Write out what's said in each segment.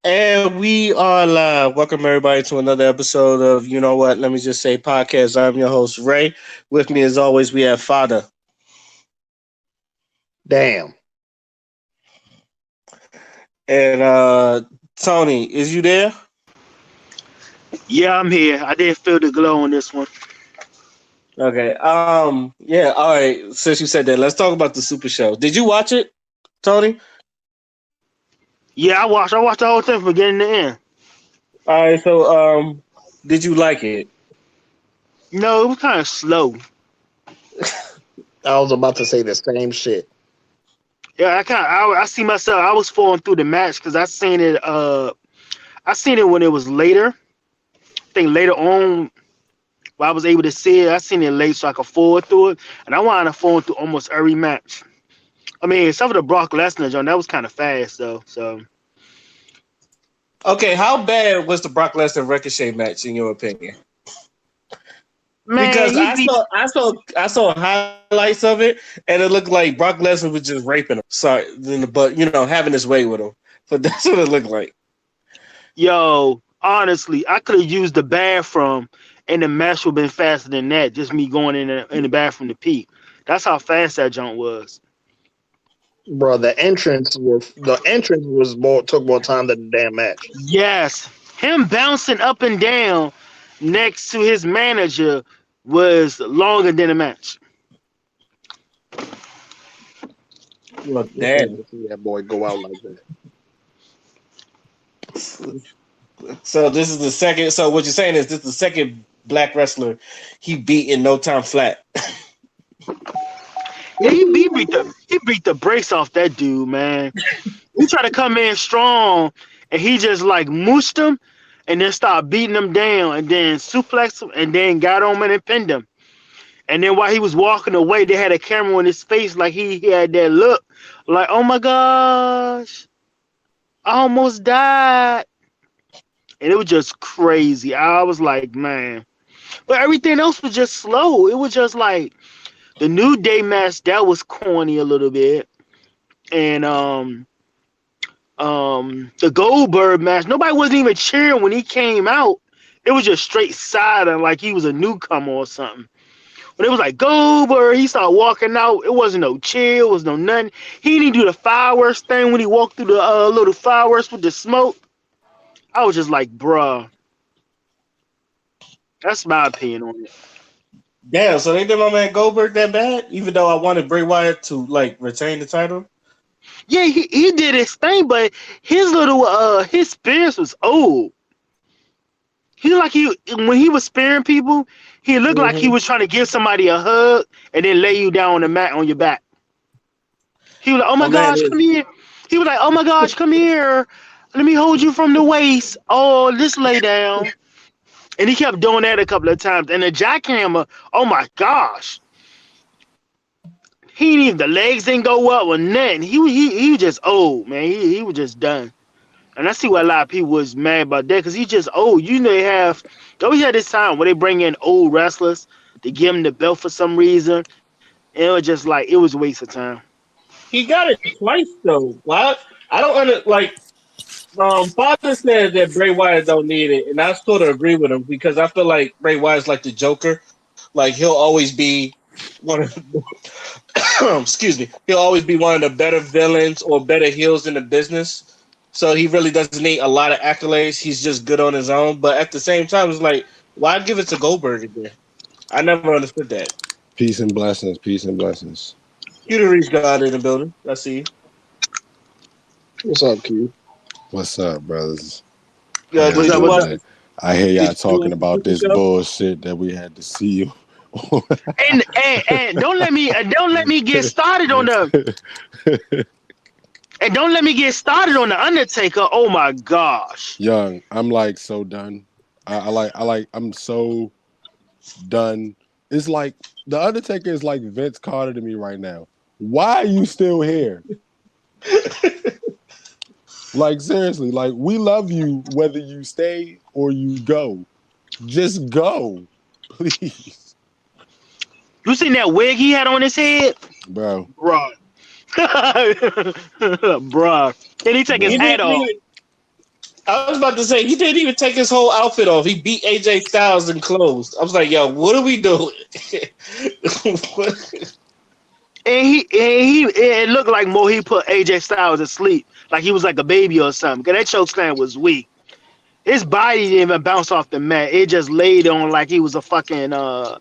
And we are live. Welcome everybody to another episode of You Know What? Let me just say podcast. I'm your host Ray. With me as always we have Father. Damn. And Tony, is you there? Yeah, I'm here. I didn't feel the glow on this one. Okay. Yeah, all right. Since you said that, let's talk about the Super Show. Did you watch it, Tony? Yeah, I watched the whole thing from beginning to end. All right, so did you like it? No, it was kind of slow. I was about to say the same shit. Yeah, I see myself. I was falling through the match because I seen it. I seen it when it was later. I think later on, when I was able to see it, I seen it late so I could forward through it, and I wanted to forward through almost every match. I mean, some of the Brock Lesnar joint that was kind of fast though. So Okay, how bad was the Brock Lesnar Ricochet match in your opinion? man, Because he beat. I saw highlights of it, and it looked like Brock Lesnar was just raping him. Sorry, but having his way with him. So that's what it looked like. Yo, honestly, I could have used the bathroom, and the match would have been faster than that. Just me going in the bathroom to pee. That's how fast that jump was. Bro, the entrance was more took more time than the damn match. Yes, him bouncing up and down next to his manager was longer than the match. Well, Just hate damn. to see that boy go out like that. So this is the second. So what you're saying is this is the second black wrestler he beat in no time flat. Yeah, he beat the brakes off that dude, man. He tried to come in strong, and he just like mooshed him, and then started beating him down, and then suplexed him, and then got on him and pinned him. And then while he was walking away, they had a camera on his face, like he had that look, like oh my gosh, I almost died, and it was just crazy. I was like, man, but everything else was just slow. It was just like the New Day match that was corny a little bit, and the Goldberg match. Nobody wasn't even cheering when he came out. It was just straight silent, like he was a newcomer or something. When it was like Goldberg, he started walking out. It wasn't no chill, it was no nothing. He didn't do the fireworks thing when he walked through the little fireworks with the smoke. I was just like, bruh. That's my opinion on it. Damn. So they did my man Goldberg that bad, even though I wanted Bray Wyatt to like retain the title. Yeah, he did his thing, but his little his spears was old. He like he when he was sparing people, he looked like he Hmm. was trying to give somebody a hug and then lay you down on the mat on your back. He was like, "Oh My my man gosh, come is. here." He was like, "Oh my gosh, come here. Let me hold you from the waist. Oh, just lay down." And he kept doing that a couple of times. And the jackhammer, oh my gosh, he didn't even the legs didn't go up or nothing. He was just old, man. He was just done. And I see why a lot of people was mad about that because he's just old. You know they always had this time where they bring in old wrestlers to give them the belt for some reason. And it was just like it was a waste of time. He got it twice though. Why? I don't like. Father said that Bray Wyatt don't need it, and I sort of agree with him because I feel like Bray Wyatt's like the Joker. Like he'll always be one of excuse me, he'll always be one of the better villains or better heels in the business. So he really doesn't need a lot of accolades. He's just good on his own. But at the same time, it's like, why give it to Goldberg again? I never understood that. Peace and blessings. Peace and blessings. You the reach God in the building. I see you. What's up, Q? What's up, brothers? How Did y'all What's up? you What's doing, watch? up? man? I hear Did y'all you talking watch the about Super this Show? bullshit that we had to see you. And don't let me get started on the and don't let me get started on the Undertaker. Oh my gosh. Young, I'm like so done. I'm so done. It's like the Undertaker is like Vince Carter to me right now. Why are you still here? Like seriously, like we love you whether you stay or you go. Just go, please, You seen that wig he had on his head? bro. Bruh. Bruh. And he take his He Bro. hat didn't off. need I was about to say he didn't even take his whole outfit off. He beat AJ Styles in clothes. I was like, yo, what are we doing? And it looked like Mo he put AJ Styles to sleep, like he was like a baby or something. Cause that choke slam was weak. His body didn't even bounce off the mat. It just laid on like he was a fucking the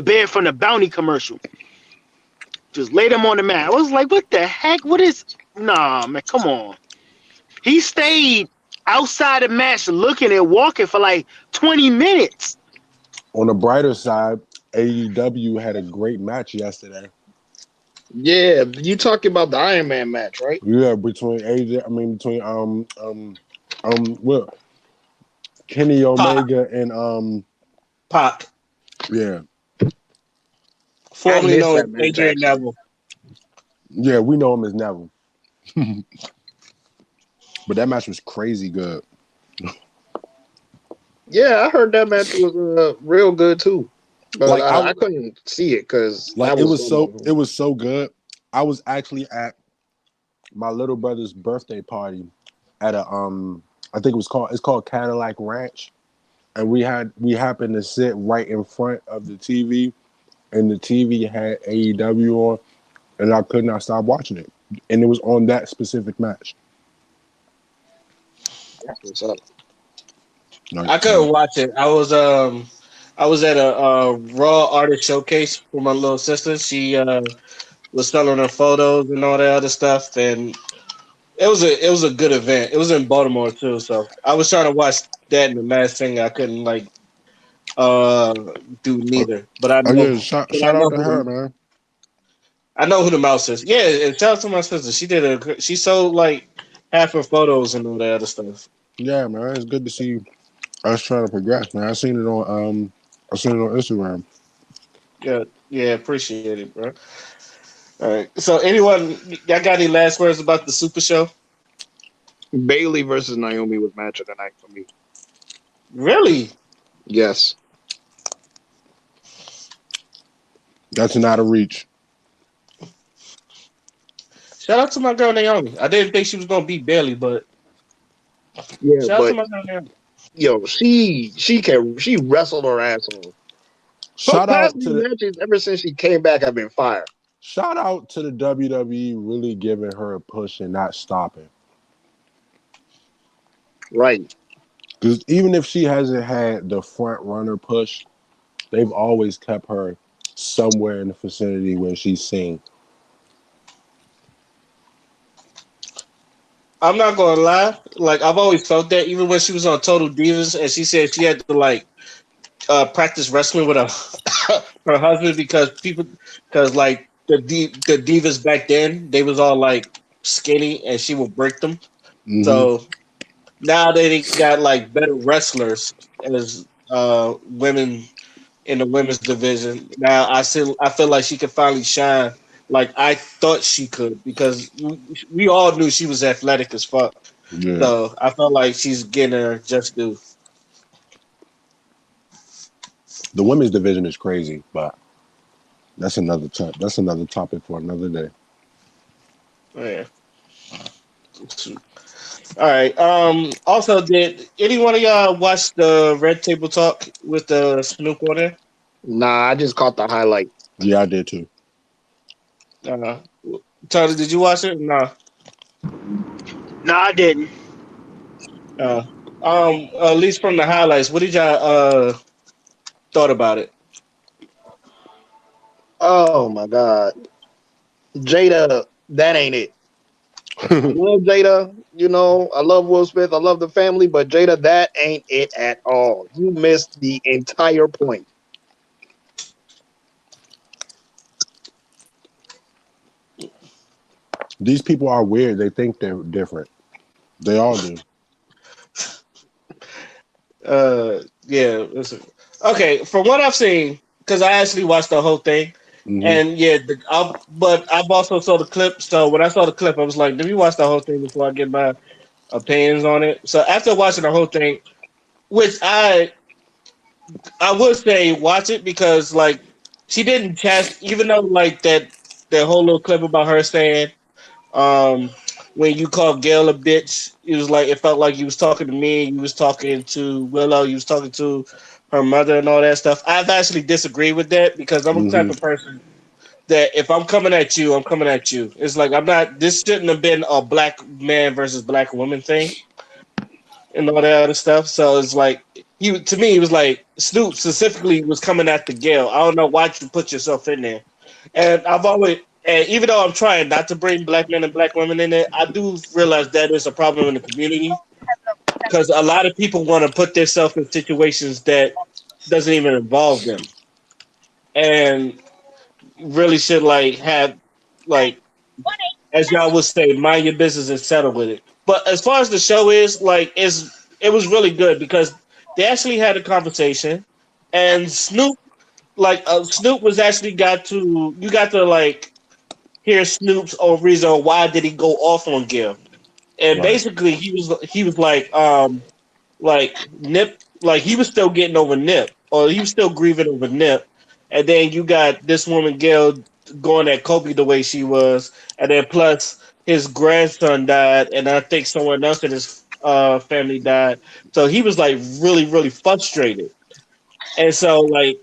bear from the Bounty commercial. Just laid him on the mat. I was like, what the heck? What is? Nah, man, come on. He stayed outside the match looking and walking for like 20 minutes. On the brighter side, AEW had a great match yesterday. Yeah, you talking about the Iron Man match, right? Yeah, between what Kenny Pac, Omega and Pac, yeah. I formerly missed known as that match Adrian actually. Neville. Yeah, we know him as Neville. But that match was crazy good. Yeah, I heard that match was real good too, but Like I couldn't see it because like I was it was so good. I was actually at my little brother's birthday party at a I think it's called Cadillac Ranch. And we happened to sit right in front of the TV and the TV had AEW on and I could not stop watching it. And it was on that specific match. That's what's up. Like, I couldn't watch it. I was at a Raw artist showcase for my little sister. She was selling her photos and all that other stuff, and it was a good event. It was in Baltimore too, so I was trying to watch that and the Masked Singer. I couldn't like uh do neither, oh yeah, shout out to her, man. I know who the mouse is. Yeah, and shout out to my sister. She sold like half her photos and all that other stuff. Yeah, man. It's good to see us trying to progress, man. I seen it on Instagram. Yeah, yeah, appreciate it, bro. All right. So, y'all got any last words about the Super Show? Bailey versus Naomi was match of the night for me. Really? Yes. That's not a reach. Shout out to my girl Naomi. I didn't think she was gonna beat Bailey, but Yeah, shout out to but my girl Naomi. yo, she wrestled her ass off. Her Shout past out few to the matches ever since she came back have been fire. Shout out to the WWE really giving her a push and not stopping. Right. Because even if she hasn't had the front runner push, they've always kept her somewhere in the vicinity where she's seen. I'm not gonna lie. Like I've always felt that, even when she was on Total Divas, and she said she had to like practice wrestling with her her husband because like the divas back then they was all like skinny and she would break them. Mm-hmm. So now they got like better wrestlers as women in the women's division. Now I feel like she could finally shine like I thought she could because we all knew she was athletic as fuck. Yeah. So I felt like she's getting her just due. The women's division is crazy, but that's another topic for another day. Yeah. All right. Also, did any one of y'all watch the Red Table Talk with the Snoop on there? Nah, I just caught the highlight. Yeah, I did too. Uh, Charlie, did you watch it? No. No, I didn't. Uh, at least from the highlights, what did y'all thought about it? Oh my god. Jada, that ain't it. I love Jada, I love Will Smith, I love the family, but Jada, that ain't it at all. You missed the entire point. These people are weird. They think they're different. They all do. Yeah. Listen. Okay, from what I've seen, because I actually watched the whole thing, Mm-hmm. and yeah, but I've also saw the clip. So when I saw the clip, I was like, "Let me watch the whole thing before I get my opinions on it." So after watching the whole thing, which I would say watch it because like she didn't even though like that whole little clip about her saying um when you called Gail a bitch, it was like it felt like you was talking to me, you was talking to Willow, you was talking to her mother and all that stuff. I've actually disagreed with that because I'm the type Mm-hmm. of person that if I'm coming at you, I'm coming at you. It's like I'm not. This shouldn't have been a black man versus black woman thing and all that other stuff. So it's like he to me, he was like Snoop specifically was coming at the Gail. I don't know why you put yourself in there. And I've always, and even though I'm trying not to bring black men and black women in it, I do realize that is a problem in the community because a lot of people want to put themselves in situations that doesn't even involve them, and really should like have like as y'all would say, mind your business and settle with it. But as far as the show is, like, it was really good because they actually had a conversation, and Snoop, Snoop was actually got to you got to like hear Snoop's own reason why did he go off on Gil, and Right. basically he was like Nip, like he was still getting over Nip, or he was still grieving over Nip, and then you got this woman Gail going at Kobe the way she was, and then plus his grandson died, and I think someone else in his family died, so he was like really frustrated, and so like,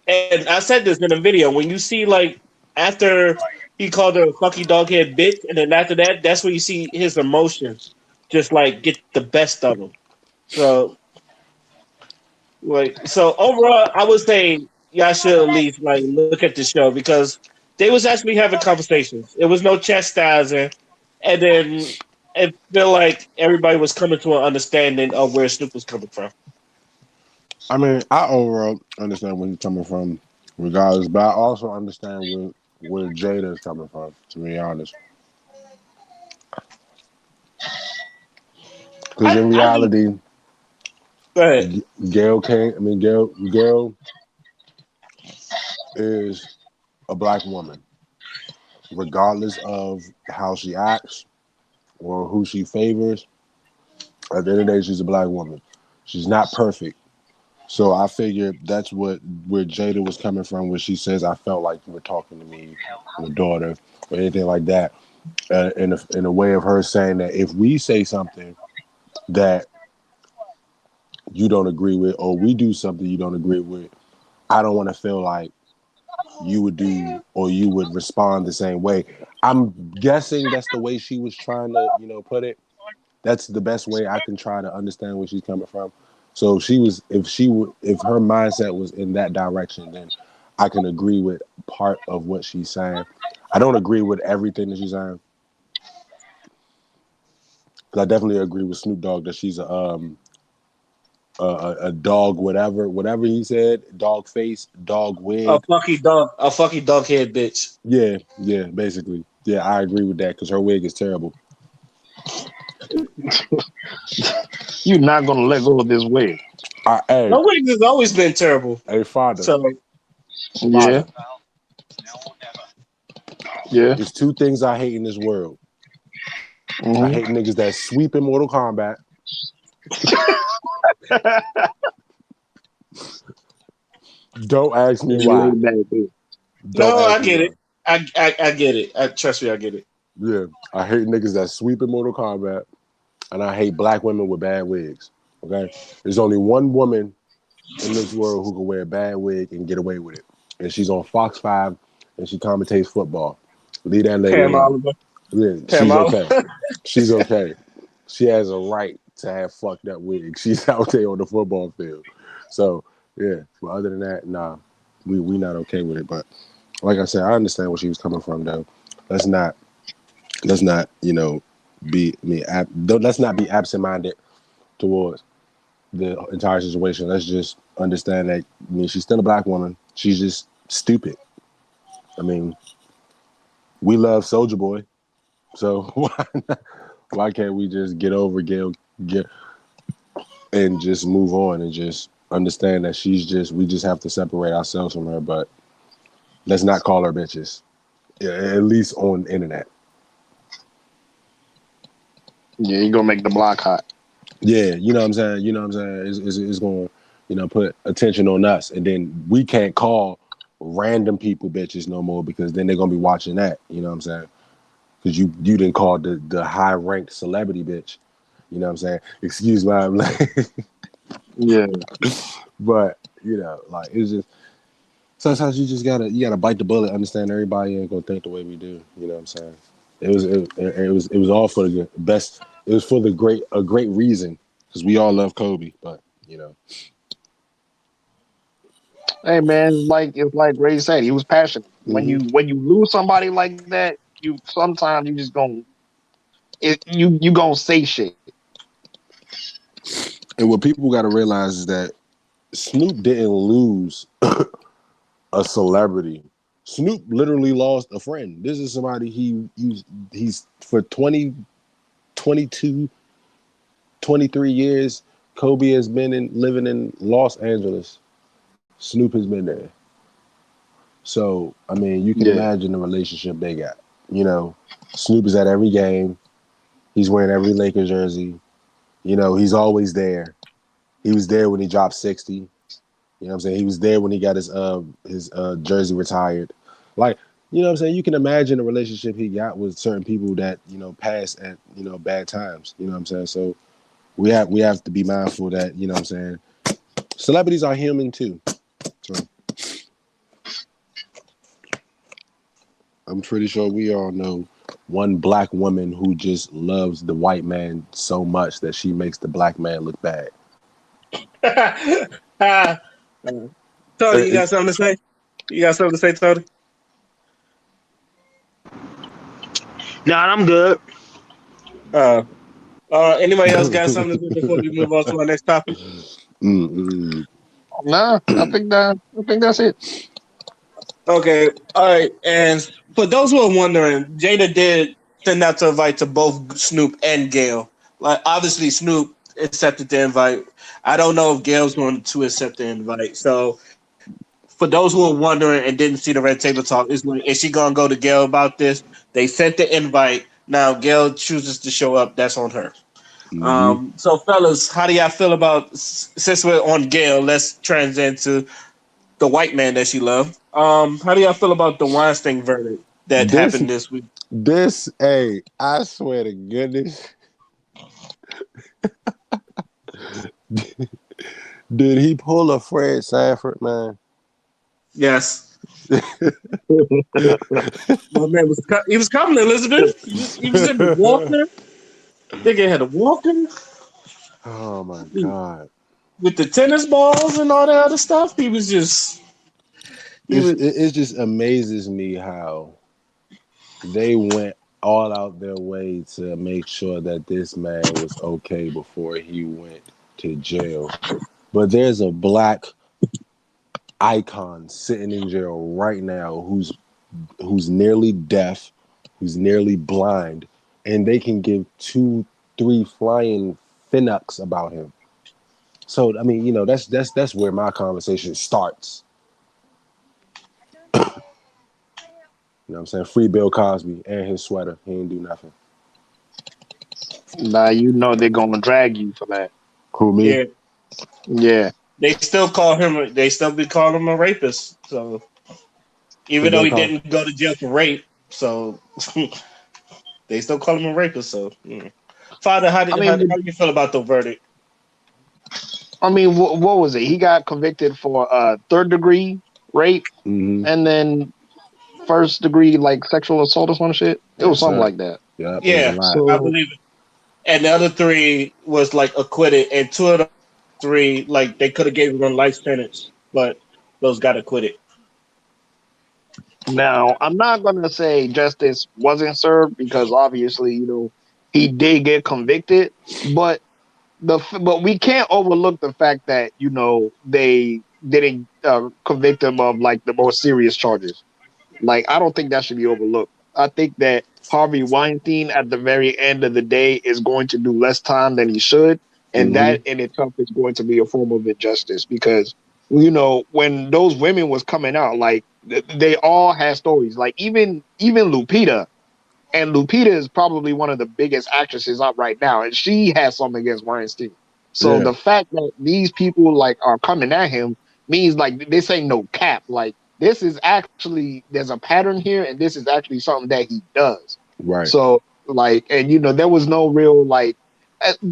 and I said this in a video when you see like after he called her a fucky doghead bitch, and then after that, that's when you see his emotions just like get the best of him. So like so overall, I would say y'all should at least like look at the show because they was actually having conversations. It was no chastising, and then it felt like everybody was coming to an understanding of where Snoop was coming from. I mean, I overall understand where he's coming from, regardless, but I also understand where Jada is coming from. To be honest, because in I do. reality, Go ahead. Gail can't. I mean, Gail is a black woman, regardless of how she acts or who she favors. At the end of the day, she's a black woman. She's not perfect. So I figured that's where Jada was coming from, where she says, "I felt like you were talking to me, your daughter, or anything like that." In a way of her saying that if we say something that you don't agree with, or we do something you don't agree with, I don't want to feel like you would do or you would respond the same way. I'm guessing that's the way she was trying to, put it. That's the best way I can try to understand where she's coming from. So if her mindset was in that direction, then I can agree with part of what she's saying. I don't agree with everything that she's saying, because I definitely agree with Snoop Dogg that she's a dog, whatever he said, dog face, dog wig. A fucky dog head bitch. Yeah, basically. Yeah, I agree with that because her wig is terrible. You're not gonna let go of this wig. Hey, No wigs has always been terrible. hey, father, So Yeah, father. yeah. There's two things I hate in this world. I Mm-hmm. hate niggas that sweep in Mortal Kombat. Don't ask me And you why. laid back there. Don't no, ask I me get why. it. I get it. Trust me, I get it. Yeah, I hate niggas that sweep in Mortal Kombat, and I hate black women with bad wigs. Okay, there's only one woman in this world who can wear a bad wig and get away with it, and she's on Fox 5 and she commentates football. Leave that lady Pam alone. Oliver. Yeah, Pam she's Oliver. okay. She's okay. She has a right to have fucked up wig. She's out there on the football field. So yeah, but other than that, nah, we not okay with it. But like I said, I understand where she was coming from though. Let's not be let's not be absent minded towards the entire situation. Let's just understand that she's still a black woman. She's just stupid. I mean, we love Soldier Boy, so why can't we just get over Gail get and just move on and just understand that we just have to separate ourselves from her, but let's not call her bitches. Yeah, at least on the internet. Yeah, you gonna make the block hot. Yeah, you know what I'm saying? You know what I'm saying? It's going to, put attention on us. And then we can't call random people bitches no more because then they're going to be watching that. You know what I'm saying? because you didn't call the high ranked celebrity bitch. You know what I'm saying? Excuse my Yeah. but like it's just sometimes you gotta bite the bullet, understand everybody ain't gonna think the way we do. You know what I'm saying? It was all for the best. It was for a great reason because we all love Kobe, but you know. Hey man, it's like Ray said, he was passionate. When hmm you lose somebody like that, you sometimes you just gonna you gonna say shit. And what people got to realize is that Snoop didn't lose a celebrity. Snoop literally lost a friend. This is somebody he's for 20, 22, 23 years. Kobe has been living in Los Angeles. Snoop has been there. So, I mean, you can Yeah. imagine the relationship they got. You know, Snoop is at every game. He's wearing every Lakers jersey. He's always there. He was there when he dropped 60. You know what I'm saying? He was there when he got his jersey retired. Like, you know what I'm saying? You can imagine the relationship he got with certain people that, passed at, bad times. You know what I'm saying? So we have to be mindful that, you know what I'm saying, celebrities are human too. So I'm pretty sure we all know one black woman who just loves the white man so much that she makes the black man look bad. Ah, Tony, you It, got something to say? You got something to say, Tony? Nah, I'm good. Uh, anybody else got something to say before we move on mm, to our next topic? mm. Nah, I think that's it. Okay, all right. And for those who are wondering, Jada did send out the invite to both Snoop and Gail. Like, obviously, Snoop accepted the invite. I don't know if Gail's going to accept the invite. So, for those who are wondering and didn't see the Red Table Talk, is she going to go to Gail about this? They sent the invite. Now, Gail chooses to show up. That's on her. Mm-hmm. So, fellas, how do y'all feel about, since we're on Gail, let's transition to the white man that she loved. How do y'all feel about the Weinstein verdict that This happened this week? hey, I swear to goodness, did he pull a Fred Sanford, man? Yes, my man he was coming, Elizabeth. He was in the walker. They had a walker Oh my god. with the tennis balls and all that other stuff. He was It just amazes me how they went all out their way to make sure that this man was okay before he went to jail. But there's a black icon sitting in jail right now who's nearly deaf, who's nearly blind, and they can give 2, 3 flying finucks about him. So I mean, that's where my conversation starts. You know what I'm saying? Free Bill Cosby and his sweater. He didn't do nothing. Nah, you know they're gonna drag you for that. Who me? yeah. Yeah. They still call him. They still be calling him a rapist. So Free even though Bill he Cosby. didn't go to jail for rape, so they still call him a rapist. So, Father, how I do, how, mean, do- how do you feel about the verdict? what was it? He got convicted for third degree rape Mm-hmm. and then first degree like sexual assault or some shit. It was Yes, something sir. like that. Yep, it was a Yeah, lot. I So believe it. And the other three was like acquitted, and two of the three like they could have gave him a life sentence, but those got acquitted. now I'm not gonna say justice wasn't served because obviously he did get convicted, but but we can't overlook the fact that they didn't convict him of like the most serious charges. Like, I don't think that should be overlooked. I think that Harvey Weinstein, at the very end of the day, is going to do less time than he should, and Mm-hmm. that in itself is going to be a form of injustice because when those women was coming out, like they all had stories. Like even Lupita, and Lupita is probably one of the biggest actresses out right now, and she has something against Weinstein. So Yeah. the fact that these people like are coming at him means like this ain't no cap. Like this is actually there's a pattern here, and this is actually something that he does. Right. So like, and there was no real like.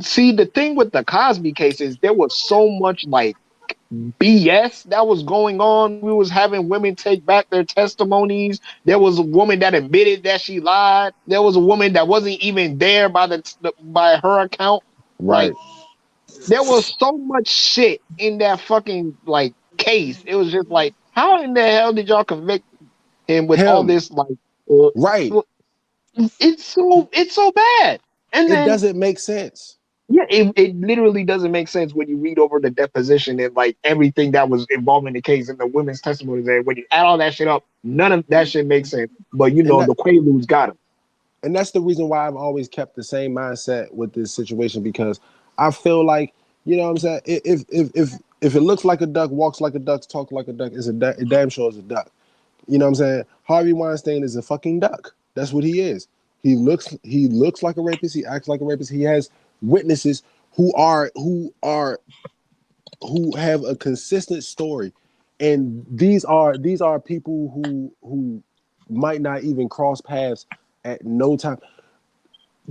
See, the thing with the Cosby case is there was so much like BS that was going on. We was having women take back their testimonies. There was a woman that admitted that she lied. There was a woman that wasn't even there by by her account. Like Right. there was so much shit in that fucking like case. It was just like, how in the hell did y'all convict him with all Him. this like? Uh, Right. it's so bad. And It then doesn't make sense. yeah, it literally doesn't make sense when you read over the deposition and like everything that was involved in the case and the women's testimonies. And when you add all that shit up, none of that shit makes sense. But And that the Quaaludes got him. and that's the reason why I've always kept the same mindset with this situation, because I feel like, you know what I'm saying, if it looks like a duck, walks like a duck, talks like a duck, it damn sure is a duck. You know what I'm saying? Harvey Weinstein is a fucking duck. That's what he is. He looks like a rapist. He acts like a rapist. He has witnesses who have a consistent story, and these are people who might not even cross paths at no time.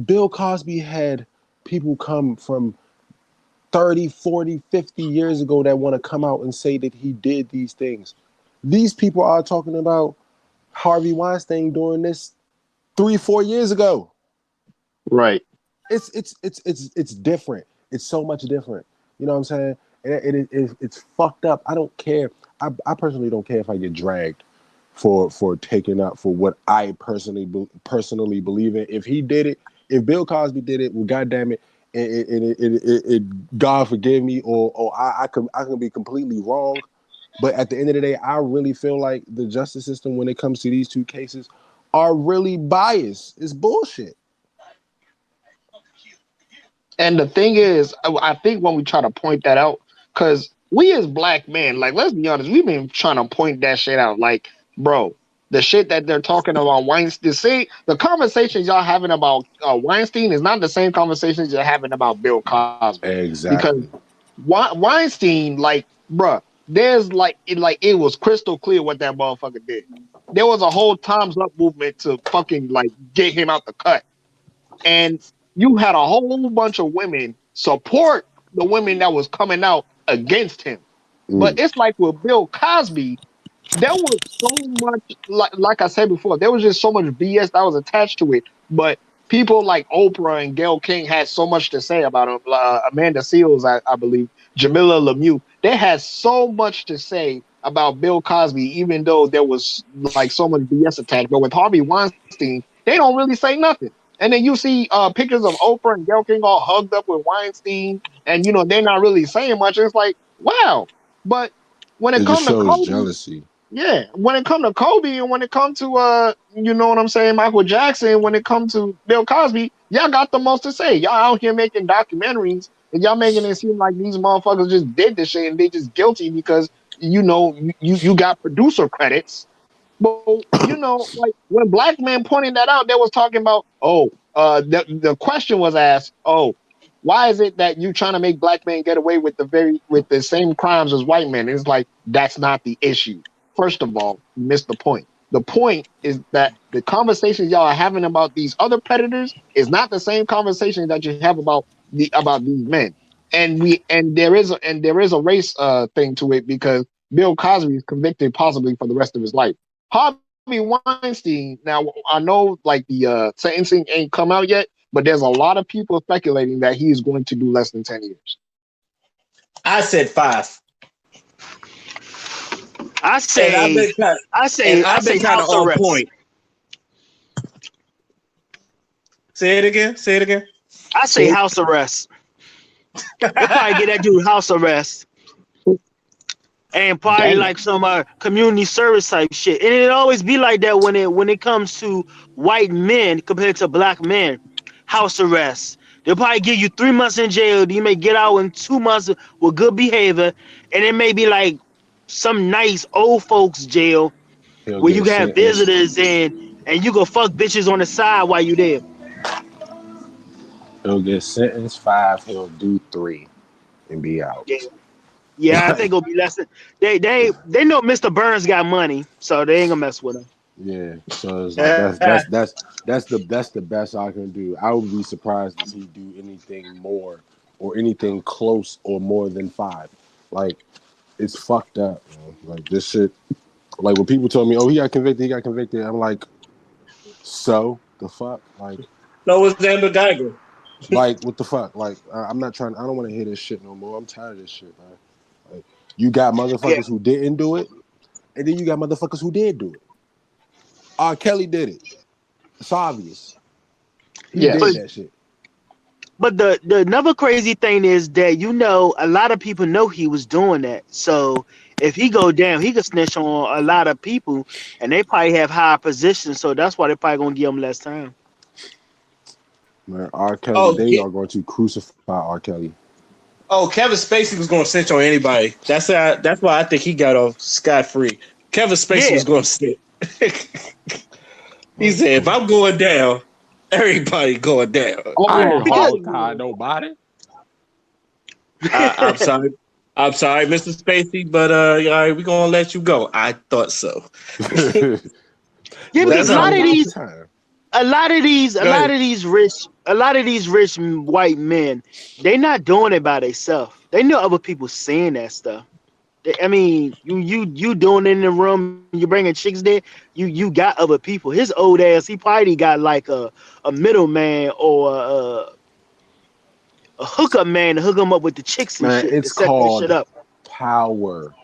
Bill Cosby had people come from 30, 40, 50 years ago that want to come out and say that he did these things. These people are talking about Harvey Weinstein doing this 3, 4 years ago. Right. It's different. It's so much different. You know what I'm saying? And it's fucked up. I don't care. I personally don't care if I get dragged for taking up for what I personally believe in. If he did it, if Bill Cosby did it, well, goddamn it, God forgive me, or I can be completely wrong. But at the end of the day, I really feel like the justice system, when it comes to these two cases, are really biased. It's bullshit. And the thing is, I think when we try to point that out, because we as black men, like, let's be honest, we've been trying to point that shit out. Like, bro, the shit that they're talking about Weinstein, see, the conversations y'all having about Weinstein is not the same conversations you're having about Bill Cosby. Because Exactly. Weinstein, like, bruh, there's it was crystal clear what that motherfucker did. There was a whole Times Up movement to fucking like get him out the cut, and you had a whole bunch of women support the women that was coming out against him. But Mm, it's like with Bill Cosby, there was so much, like I said before, there was just so much BS that was attached to it. But people like Oprah and Gayle King had so much to say about him. Amanda Seals, I believe, Jamila Lemieux, they had so much to say about Bill Cosby, even though there was like so much BS attached. But with Harvey Weinstein, they don't really say nothing. And then you see pictures of Oprah and Gayle King all hugged up with Weinstein, and they're not really saying much. It's like, wow. But when it it just comes to shows Kobe, jealousy. yeah, when it come to Kobe and when it come to you know what I'm saying, Michael Jackson, when it come to Bill Cosby, y'all got the most to say. Y'all out here making documentaries and y'all making it seem like these motherfuckers just did this shit and they just guilty because you got producer credits. But like when black men pointing that out, they was talking about, the question was asked, why is it that you trying to make black men get away with the same crimes as white men? And it's like that's not the issue. First of all, you missed the point. The point is that the conversations y'all are having about these other predators is not the same conversation that you have about these men. And there is a race thing to it because Bill Cosby is convicted possibly for the rest of his life. Harvey Weinstein, now I know like the sentencing ain't come out yet, but there's a lot of people speculating that he is going to do less than 10 years. I said 5, I and I've say, been kind, I say house on arrest. point. Say it again. Say it again. I say So, house arrest. They probably get that dude house arrest and probably damn. like some community service type shit. And it always be like that when it comes to white men compared to black men. House arrest. They'll probably give you 3 months in jail. You may get out in 2 months with good behavior, and it may be like some nice old folks jail He'll where you get can have sentenced. visitors and you can fuck bitches on the side while you there. He'll get sentenced 5. He'll do 3 and be out. Yeah, yeah. I think Like, it'll be less. They know Mr. Burns got money, so they ain't gonna mess with him. Yeah, so it's like that's the best I can do. I would be surprised if he do anything more or anything close or more than 5. Like it's fucked up, man. Like this shit. Like when people told me, "Oh, he got convicted," I'm like, so the fuck, So was Amber Geiger. what the fuck? Like I'm not trying. I don't want to hear this shit no more. I'm tired of this shit, man. Like you got Yeah, motherfuckers who didn't do it, and then you got motherfuckers who did do it. R. Kelly did it. It's obvious. He did but Yes. that shit. the another crazy thing is that a lot of people know he was doing that. So if he go down, he could snitch on a lot of people, and they probably have higher positions. So that's why they probably gonna give him less time. Man, R. Kelly, Oh, they are going to crucify R. Kelly. Kevin Spacey was going to snitch on anybody. That's why I think he got off scot free. Kevin Spacey Yeah, was going to snitch. He Like, said, "If come on. I'm going down, everybody going down." I Oh, ain't because hog Hollywood. tie nobody. I'm sorry. I'm sorry, Mr. Spacey, but all right, we're gonna let you go. I thought so. yeah, But because That's a how. lot of time, these time. a Go lot ahead. of these rich white men, they not doing it by themselves. They know other people saying that stuff. I mean, you doing it in the room, you bringing chicks there. You got other people. His old ass, he probably got like a middleman or a hookup man to hook him up with the chicks and Man, shit to it's set that shit called up. power.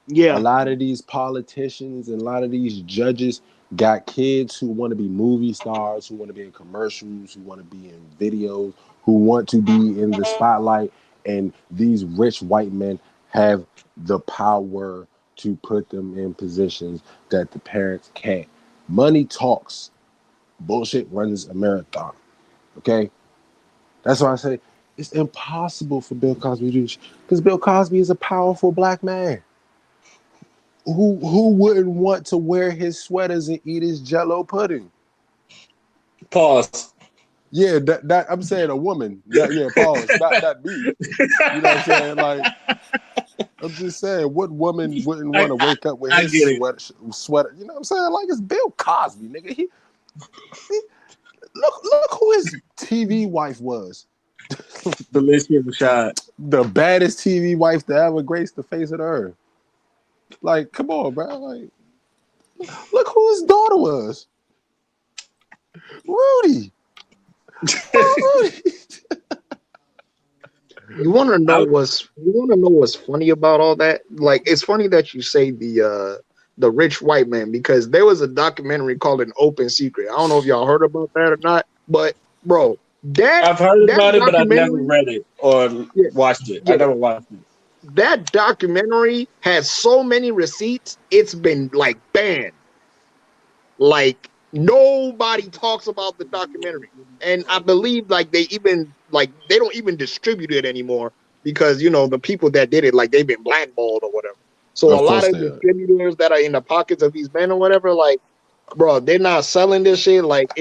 A Yeah, lot of these politicians and a lot of these judges got kids who want to be movie stars, who want to be in commercials, who want to be in videos, who want to be in the spotlight. And these rich white men have the power to put them in positions that the parents can't. Money talks. Bullshit runs a marathon. Okay? That's why I say it's impossible for Bill Cosby to do this. Because Bill Cosby is a powerful black man. Who wouldn't want to wear his sweaters and eat his Jello pudding? Pause. Yeah, that I'm saying a woman. Yeah, pause. Not me. You know what I'm saying? Like I'm just saying, what woman wouldn't I, want to I wake up with I his get it. sweater? You know what I'm saying? Like it's Bill Cosby, nigga. He look who his TV wife was. Felicia Rashad. The baddest TV wife to ever grace the face of the earth. Like, come on, bro. Like, look who his daughter was. Rudy. Rudy. You want to know what's funny about all that? Like, it's funny that you say the rich white man because there was a documentary called An Open Secret. I don't know if y'all heard about that or not, but bro, I've heard that about it, but I've never documentary, read it or yeah, watched it. I yeah, never watched it. that documentary has so many receipts. It's been like banned. Like nobody talks about the documentary, and I believe like they don't even distribute it anymore because the people that did it like they've been blackballed or whatever. So a Of lot course of they are. distributors that are in the pockets of these men or whatever, like bro, they're not selling this shit. Like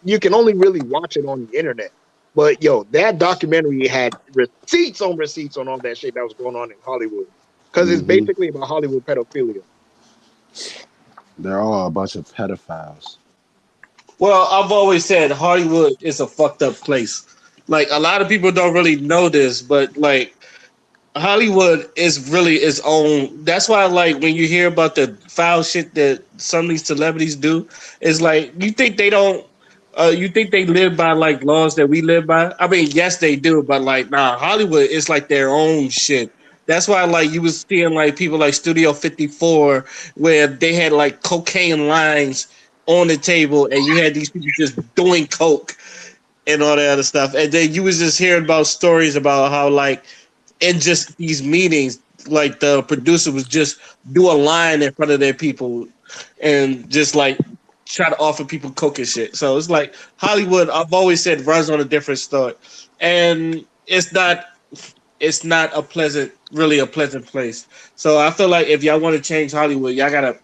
you can only really watch it on the internet. But yo, that documentary had receipts on receipts on all that shit that was going on in Hollywood because it's Mm-hmm. basically about Hollywood pedophilia. They're all a bunch of pedophiles. Well, I've always said Hollywood is a fucked up place. Like a lot of people don't really know this, but like Hollywood is really its own. That's why, like, when you hear about the foul shit that some of these celebrities do, it's like you think they don't. You think they live by like laws that we live by? I mean, yes, they do, but like, nah, Hollywood is like their own shit. That's why, like, you was seeing like people like Studio 54, where they had like cocaine lines on the table, and you had these people just doing coke and all that other stuff, and then you was just hearing about stories about how like in just these meetings, like the producer was just do a line in front of their people and just like try to offer people coke and shit. So it's like Hollywood, I've always said, runs on a different start, and it's not a pleasant, really a pleasant place. So I feel like if y'all want to change Hollywood, y'all gotta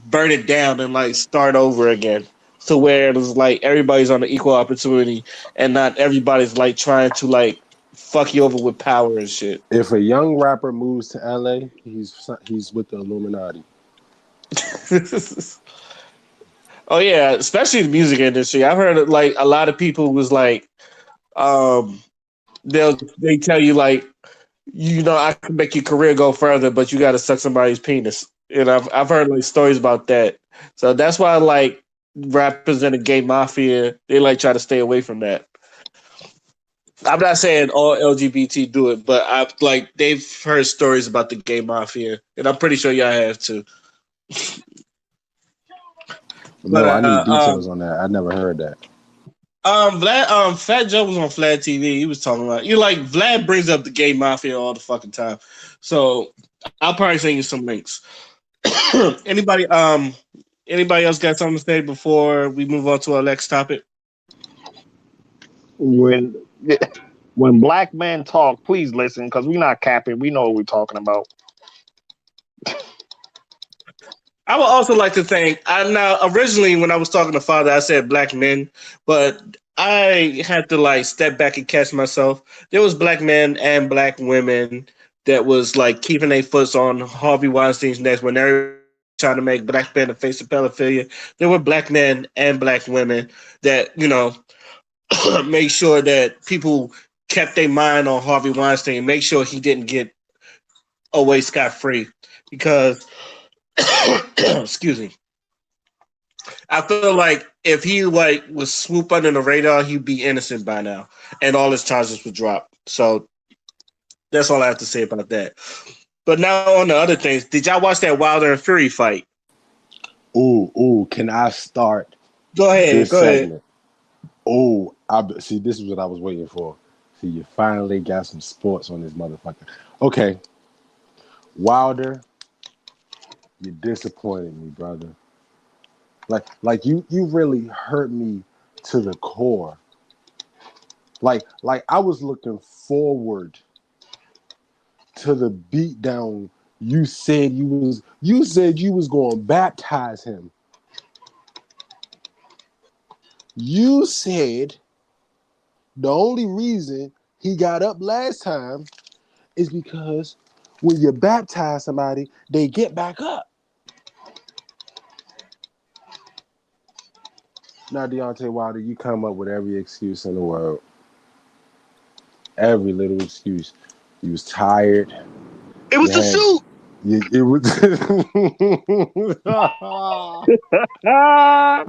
burn it down and like start over again. So where it's like everybody's on an equal opportunity and not everybody's like trying to like fuck you over with power and shit. If a young rapper moves to LA, he's with the Illuminati. Oh yeah, especially the music industry. I've heard like a lot of people was like, um, they tell you like, you know, I can make your career go further, but you got to suck somebody's penis. And I've heard like stories about that. So that's why like rappers in the gay mafia, they like try to stay away from that. I'm not saying all LGBT do it, but I like they've heard stories about the gay mafia, and I'm pretty sure y'all have too. But No, I need details on that. I never heard that. Vlad, Fat Joe was on Vlad TV. He was talking about you like Vlad brings up the gay mafia all the fucking time. So I'll probably send you some links. anybody, anybody else got something to say before we move on to our next topic? When when black men talk, please listen because we're not capping. We know what we're talking about. I would also like to thank. I now originally when I was talking to Father, I said black men, but I had to like step back and catch myself. There was black men and black women that was like keeping their foots on Harvey Weinstein's neck when everybody trying to make black men the face of pedophilia. There were black men and black women that made sure that people kept their mind on Harvey Weinstein and make sure he didn't get away scot free because excuse me. I feel like if he like was swoop under the radar, he'd be innocent by now, and all his charges would drop. So that's all I have to say about that. But now on the other things, did y'all watch that Wilder and Fury fight? Ooh, can I start Go ahead, this go ahead. segment? Oh, I see. This is what I was waiting for. See, you finally got some sports on this motherfucker. Okay, Wilder, you disappointed me, brother. Like you really hurt me to the core. Like I was looking forward to the beatdown. You said you was going to baptize him. You said the only reason he got up last time is because when you baptize somebody, they get back up. Now, Deontay Wilder, you come up with every excuse in the world, every little excuse. You was tired. It was You the had suit. it was. Ah,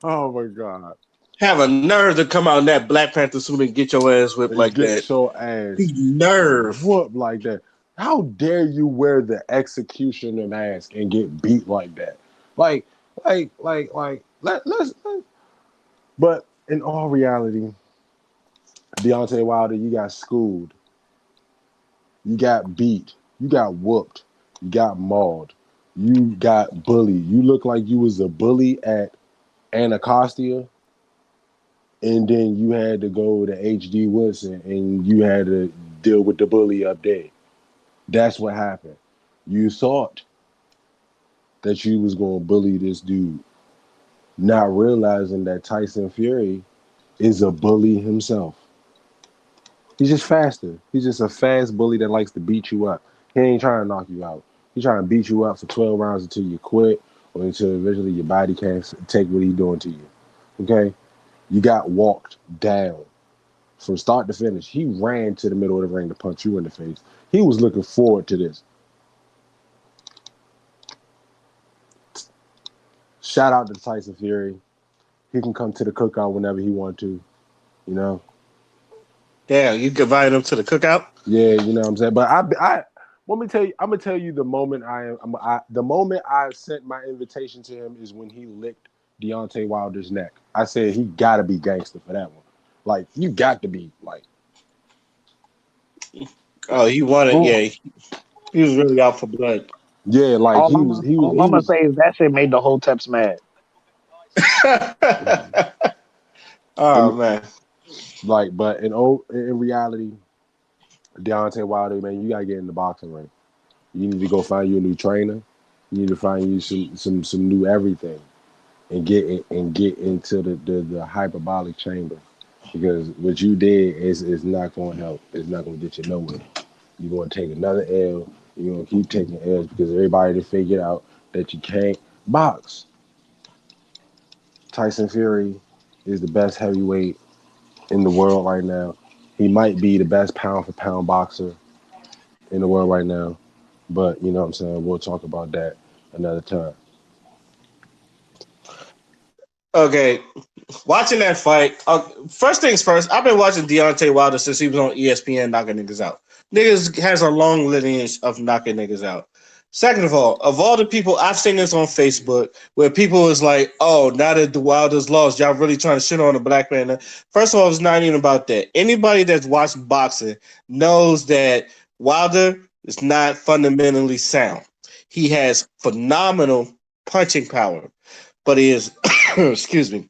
Oh my god! Have a nerve to come out in that Black Panther suit and get your ass whipped And like that. get your ass The nerve. whooped like that. How dare you wear the executioner mask and get beat like that? Like, let's. But in all reality, Deontay Wilder, you got schooled, you got beat, you got whooped, you got mauled, you got bullied. You look like you was a bully at Anacostia, and then you had to go to H.D. Woodson and you had to deal with the bully up there. That's what happened. You thought that you was gonna bully this dude, not realizing that Tyson Fury is a bully himself. He's just faster. He's just a fast bully that likes to beat you up. He ain't trying to knock you out. He's trying to beat you up for 12 rounds until you quit or until eventually your body can't take what he's doing to you. Okay? You got walked down from start to finish. He ran to the middle of the ring to punch you in the face. He was looking forward to this. Shout out to Tyson Fury. He can come to the cookout whenever he want to, you know? Damn, you invited him to the cookout? Yeah, you know what I'm saying. But I let me tell you. I'm gonna tell you the moment the moment I sent my invitation to him is when he licked Deontay Wilder's neck. I said he got to be gangster for that one. Like you got to be like, Oh, he wanted, ooh. yeah. He was really out for blood. yeah, like All I'm, all he I'm gonna was say is that shit made the whole Teps mad. Oh in, man. like, but in reality, Deontay Wilder, man, you gotta get in the boxing ring. You need to go find you a new trainer. You need to find you some new everything. And get into the hyperbolic chamber because what you did is not going to help. It's not going to get you nowhere. You're going to take another L. You're going to keep taking L's because everybody to figure out that you can't box. Tyson Fury is the best heavyweight in the world right now. He might be the best pound for pound boxer in the world right now. But you know what I'm saying? We'll talk about that another time. Okay, watching that fight. First things first, I've been watching Deontay Wilder since he was on ESPN knocking niggas out. Niggas has a long lineage of knocking niggas out. Second of all the people I've seen this on Facebook where people is like, oh, now that the Wilder's lost, y'all really trying to shit on a black man. First of all, it's not even about that. Anybody that's watched boxing knows that Wilder is not fundamentally sound. He has phenomenal punching power, but he is excuse me,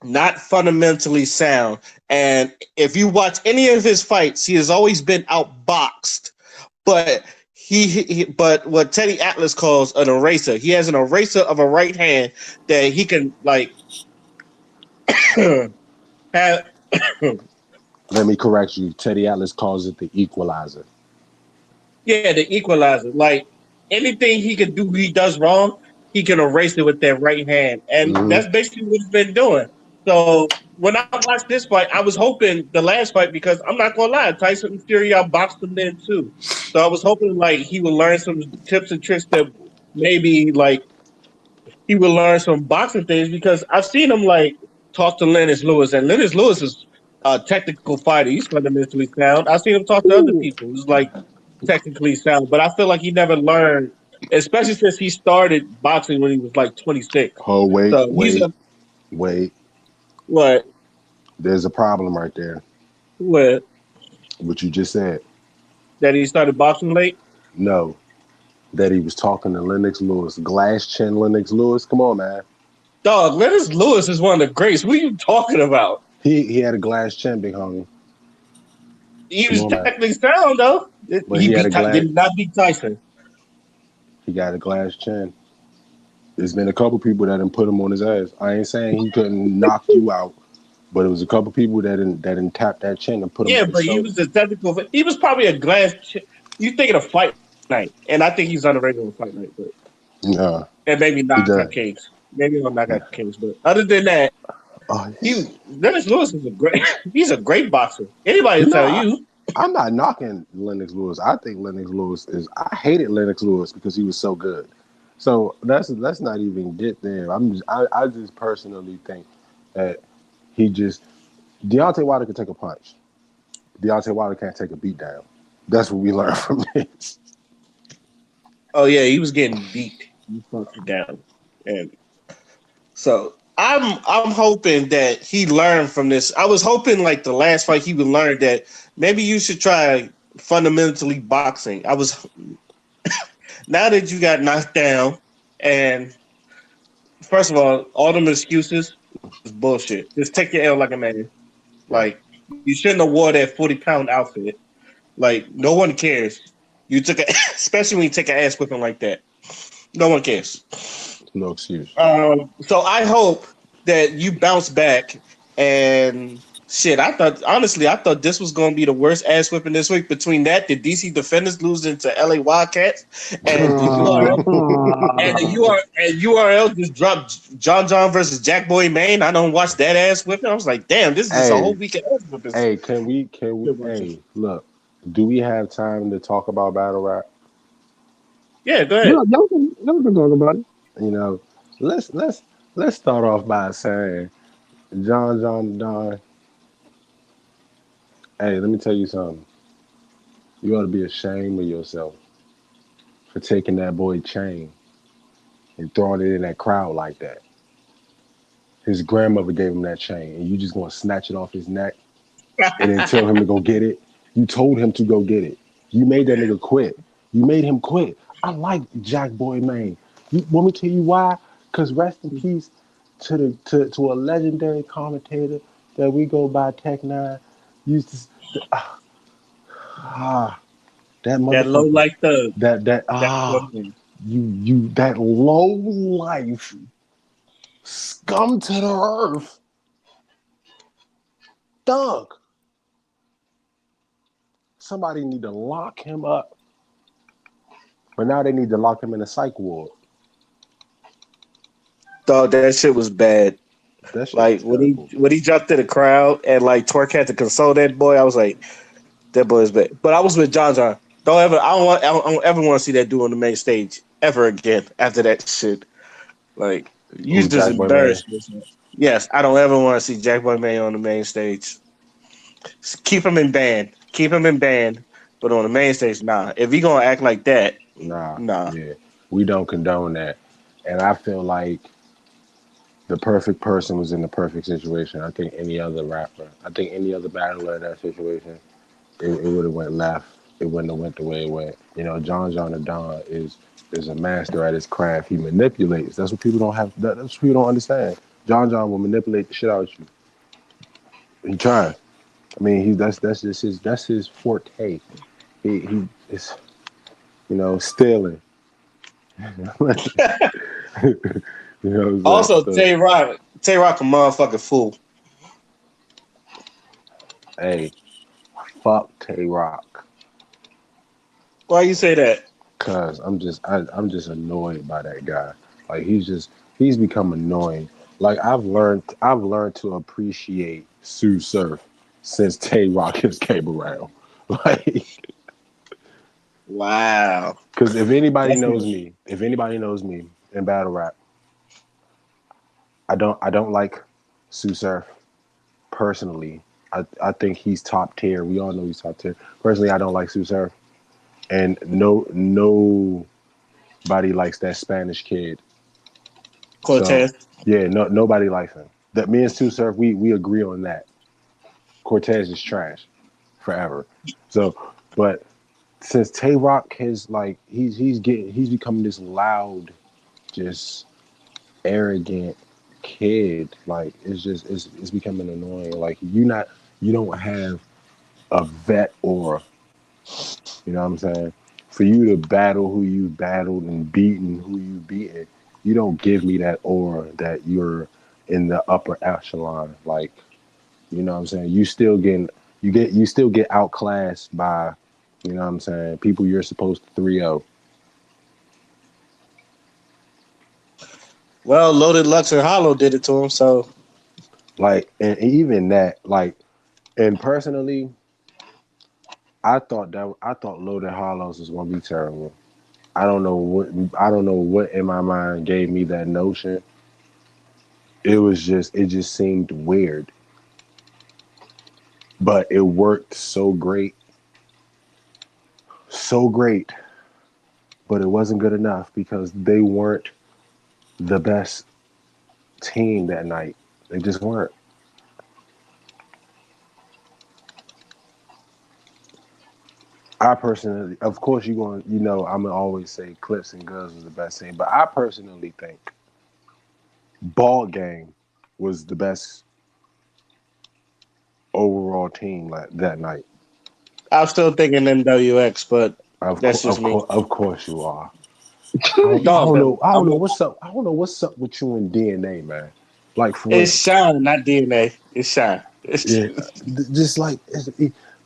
not fundamentally sound. And if you watch any of his fights, he has always been outboxed. But but what Teddy Atlas calls an eraser. He has an eraser of a right hand that he can like have. Let me correct you. Teddy Atlas calls it the equalizer. Yeah, the equalizer. Like anything he can do, he does wrong. He can erase it with that right hand, and Mm-hmm. that's basically what he's been doing. So when I watched this fight, I was hoping the last fight because I'm not gonna lie, Tyson Fury outboxed him then too. So I was hoping like he would learn some tips and tricks that maybe like he would learn some boxing things because I've seen him like talk to Lennox Lewis, and Lennox Lewis is a technical fighter. He's fundamentally sound. I've seen him talk to other Ooh. people. It's like technically sound, but I feel like he never learned, especially since he started boxing when he was like 26. Oh, wait, So he's wait, a wait. what? There's a problem right there. What? What you just said. That he started boxing late? No, that he was talking to Lennox Lewis. Glass chin Lennox Lewis. Come on, man. Dog, Lennox Lewis is one of the greats. What are you talking about? He had a glass chin, big homie. He Come was on, man. technically sound though. But he had a Did glass. not beat Tyson. He got a glass chin. There's been a couple people that didn't put him on his ass. I ain't saying he couldn't knock you out, but it was a couple people that didn't tap that chin and put him Yeah, on his but he shoulder. was a technical. He was probably a You thinking of fight night, and I think he's underrated on fight night, but Nah, and maybe he knockout does. kings. Maybe on knockout kings, but other than that, Oh, Dennis Lewis is a great. He's a great boxer. Anybody will tell nah, you. I'm not knocking Lennox Lewis. I think Lennox Lewis is. I hated Lennox Lewis because he was so good. So let's not even get there. I just personally think that he just Deontay Wilder can take a punch. Deontay Wilder can't take a beat down. That's what we learned from this. Oh yeah, he was getting beat. He fucked it down, and so I'm hoping that he learned from this. I was hoping like the last fight he would learn that maybe you should try fundamentally boxing. I was now that you got knocked down, and first of all them excuses is bullshit. Just take your L like a man. Right. Like you shouldn't have wore that 40-pound outfit. Like no one cares. You took a, especially when you take an ass whipping like that. No one cares. No excuse. So I hope that you bounce back and shit. I thought this was going to be the worst ass whipping this week. Between that, the DC Defenders losing to LA Wildcats, and the URL and URL just dropped John versus Jack Boy Maine. I don't watch that ass whipping. I was like, damn, this is just a whole Hey, week of ass whippings. hey, can we? Hey, look. Do we have time to talk about battle rap? Yeah, go Yeah, ahead. y'all can talk about it. You know, let's start off by saying, John Don. Hey, let me tell you something. You ought to be ashamed of yourself for taking that boy chain and throwing it in that crowd like that. His grandmother gave him that chain, and you just gonna snatch it off his neck and then tell him to go get it. You told him to go get it. You made that nigga quit. You made him quit. I like Jack Boy Maine. You want me to tell you why? Because rest in peace to a legendary commentator that we go by Tech Nine. Used to ah that That low motherfucker. life thug. That That's what it is. you that low life scum to the earth thug. Somebody need to lock him up. But now they need to lock him in a psych ward. Dog, that shit was bad. That shit Like was terrible. when he jumped to the crowd and like Twerk had to console that boy, I was like, that boy is bad. But I was with John John. Don't ever. I don't ever want to see that dude on the main stage ever again after that shit. Like you Who, just Jack Boy May? embarrassed yourself. Yes, I don't ever want to see Jack Boy May on the main stage. Keep him in band. Keep him in band. But on the main stage, nah. If he gonna act like that, Nah, nah. yeah, we don't condone that. And I feel like the perfect person was in the perfect situation. I think any other rapper, I think any other battler in that situation, it would have went left. It wouldn't have went the way it went. You know, John the Don is a master at his craft. He manipulates. That's what people don't have. That's what people don't understand. John will manipulate the shit out of you. He tries. I mean, that's just his forte. He is, you know, stealing. You know what I'm saying? Also, So Tay Rock a motherfucking fool. hey, fuck Tay Rock. Why you say that? Cause I'm just annoyed by that guy. Like he's become annoying. Like I've learned to appreciate Sue Surf since Tay Rock has came around. Like, Wow. cause That's it. if anybody knows me in battle rap, I don't like Sue Surf personally. I think he's top tier. We all know he's top tier. Personally, I don't like Sue Surf, and nobody likes that Spanish kid. So Cortez. yeah, nobody likes him. That me and Sue Surf, we agree on that. Cortez is trash forever. So, but since Tay Rock has like he's becoming this loud, just arrogant kid. Like it's becoming annoying. Like you don't have a vet aura. You know what I'm saying? For you to battle who you battled and beaten who you beaten, you don't give me that aura that you're in the upper echelon. Like, you know what I'm saying? You still get outclassed by, you know what I'm saying, people you're supposed to 3-0. Well, Loaded Lux and Hollow did it to him, so Like, and even that, like, and personally, I thought Loaded Hollows was gonna be terrible. I don't know what in my mind gave me that notion. It just seemed weird, but it worked so great, but it wasn't good enough because they weren't the best team that night. They just weren't. I personally, of course, I'm gonna always say Clips and Guns was the best team, but I personally think Ball Gang was the best overall team that night. I'm still thinking NWX, but that's just me. Of course you are. No, I don't know what's up. I don't know what's up with you and DNA, man. Like for it's real. Shine, not DNA. It's Shine. Yeah, just like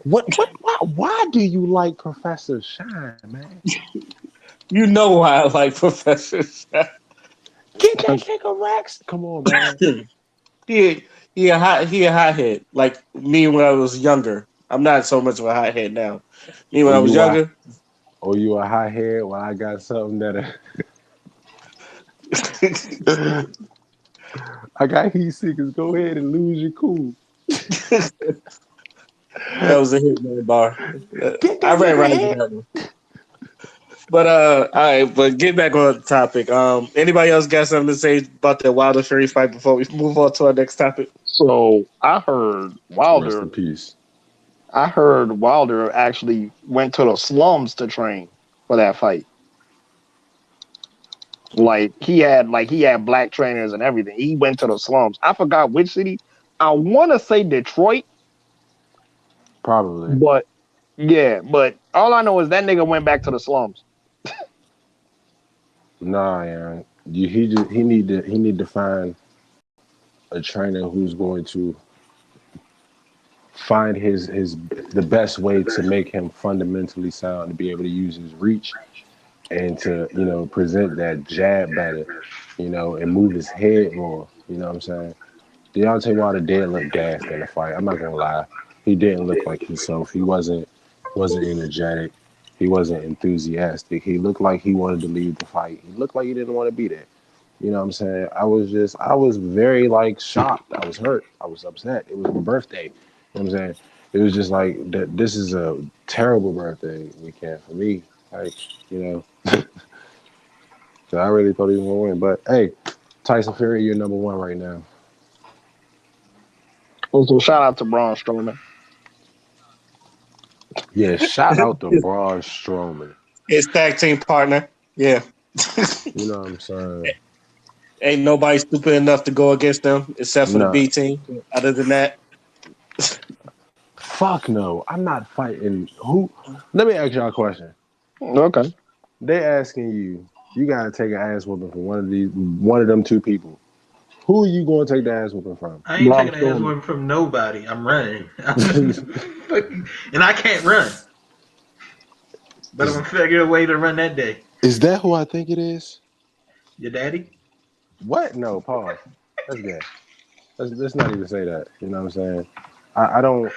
why do you like Professor Shine, man? You know why I like Professor Shine. Get that nigga Rex. Come on, man. he he a hothead like me when I was younger. I'm not so much of a hothead now. Me when Or I was you a younger. you a high head when I got something that I got heat seekers. Go ahead and lose your cool. That was a hit man bar. Get I that ran nigga right into head. that one. But all right, but get back on the topic. Anybody else got something to say about that Wilder Fury fight before we move on to our next topic? So Rest in peace. I heard Wilder actually went to the slums to train for that fight. He had black trainers and everything. He went to the slums. I forgot which city. I want to say Detroit, Probably. but yeah, but all I know is that nigga went back to the slums. Nah, Aaron. He need to find a trainer who's going to find his the best way to make him fundamentally sound to be able to use his reach and to present that jab better. and move his head more. You know what I'm saying? Deontay Wilder did look gassed in the fight. I'm not gonna lie. He didn't look like himself. He wasn't energetic. He wasn't enthusiastic. He looked like he wanted to leave the fight. He looked like he didn't want to be there. You know what I'm saying? I was very like shocked. I was hurt. I was upset. It was my birthday. You know what I'm saying? It was just like that. This is a terrible birthday weekend for me. Like, so I really thought he was gonna win. But hey, Tyson Fury, you're number one right now. Also, shout out to Braun Strowman. Yeah, shout out to Braun Strowman. His tag team partner. Yeah. You know what I'm saying? Ain't nobody stupid enough to go against them except for the No, B team. Other than that, fuck no. I'm not fighting. Who? Let me ask y'all a question. Okay. They asking you. You gotta take an ass whooping from one of them two people. Who are you going to take the ass whooping from? I ain't Braun taking an ass Strowman. whooping from nobody. I'm running. And I can't run. But I'm is gonna figure a way to run that day. is that who I think it is? Your daddy? What? No, pause. That's gay. Let's not even say that. You know what I'm saying? I don't.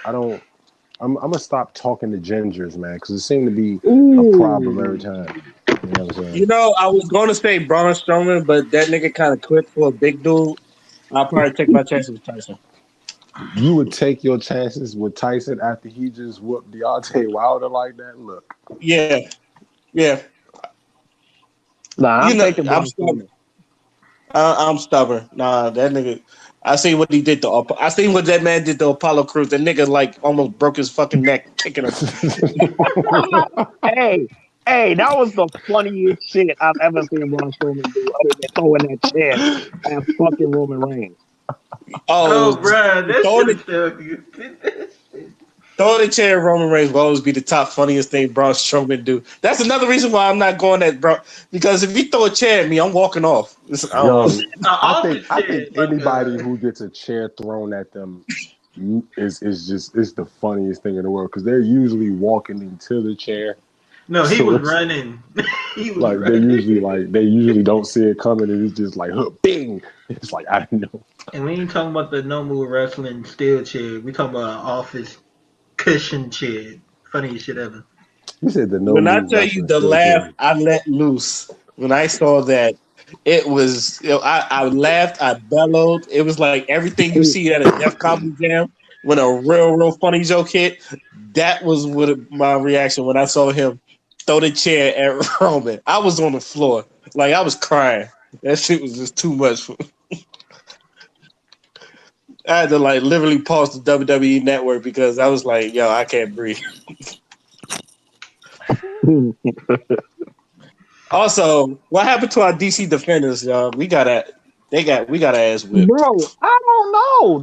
I'm gonna stop talking to gingers, man, because it seemed to be a problem every Ooh. time. You know what I'm saying? I was going to say Braun Strowman, but that nigga kind of quit for a big dude. I'll probably take my chances with Tyson. You would take your chances with Tyson after he just whooped Deontay Wilder like that. Look, Yeah, yeah. Nah, I'm taking I'm Braun stubborn. Strowman. I'm stubborn. Nah, that nigga. I seen what he did to. I seen what that man did to Apollo Cruz. The nigga like almost broke his fucking neck kicking him. Hey, hey, that was the funniest shit I've ever seen Braun Strowman do, other than throwing that chair at fucking Roman Reigns. Oh, Oh, bruh, that throwing shit the is still good. throwing the chair at Roman Reigns will always be the top funniest thing Braun Strowman do. That's another reason why I'm not going at bro. Because if you throw a chair at me, I'm walking off. I don't yo, know. Office I think shit, like anybody who gets a chair thrown at them is just it's the funniest thing in the world because they're usually walking into the chair, no, he so was it's running. He was like running. they usually don't see it coming and it's just like huh, bing. It's like I don't know. And we ain't talking about the normal wrestling steel chair. We talking about an office cushion chair. Funniest shit ever. You said the no When I move tell you wrestling the still laugh chair. I let loose when I saw that, it was I laughed, I bellowed. It was like everything you see at a Def Comedy Jam when a real funny joke hit. That was what my reaction when I saw him throw the chair at Roman. I was on the floor, like I was crying. That shit was just too much. I had to like literally pause the WWE network because I was like, yo, I can't breathe. Also, what happened to our DC defenders, y'all? We got ass whipped. Bro, I don't know.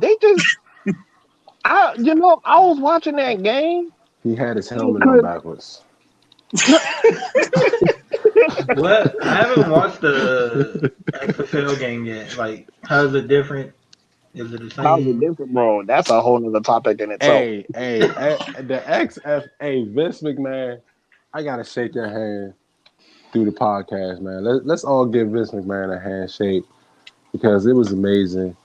I was watching that game. He had his They helmet on could, backwards. no, What? I haven't watched the XFL game yet. Like, how is it different? Is it the how's it same? different, bro? That's a whole nother topic in itself. The XFA Vince McMahon. I gotta shake your hand through the podcast, man. Let's all give Vince McMahon a handshake because it was amazing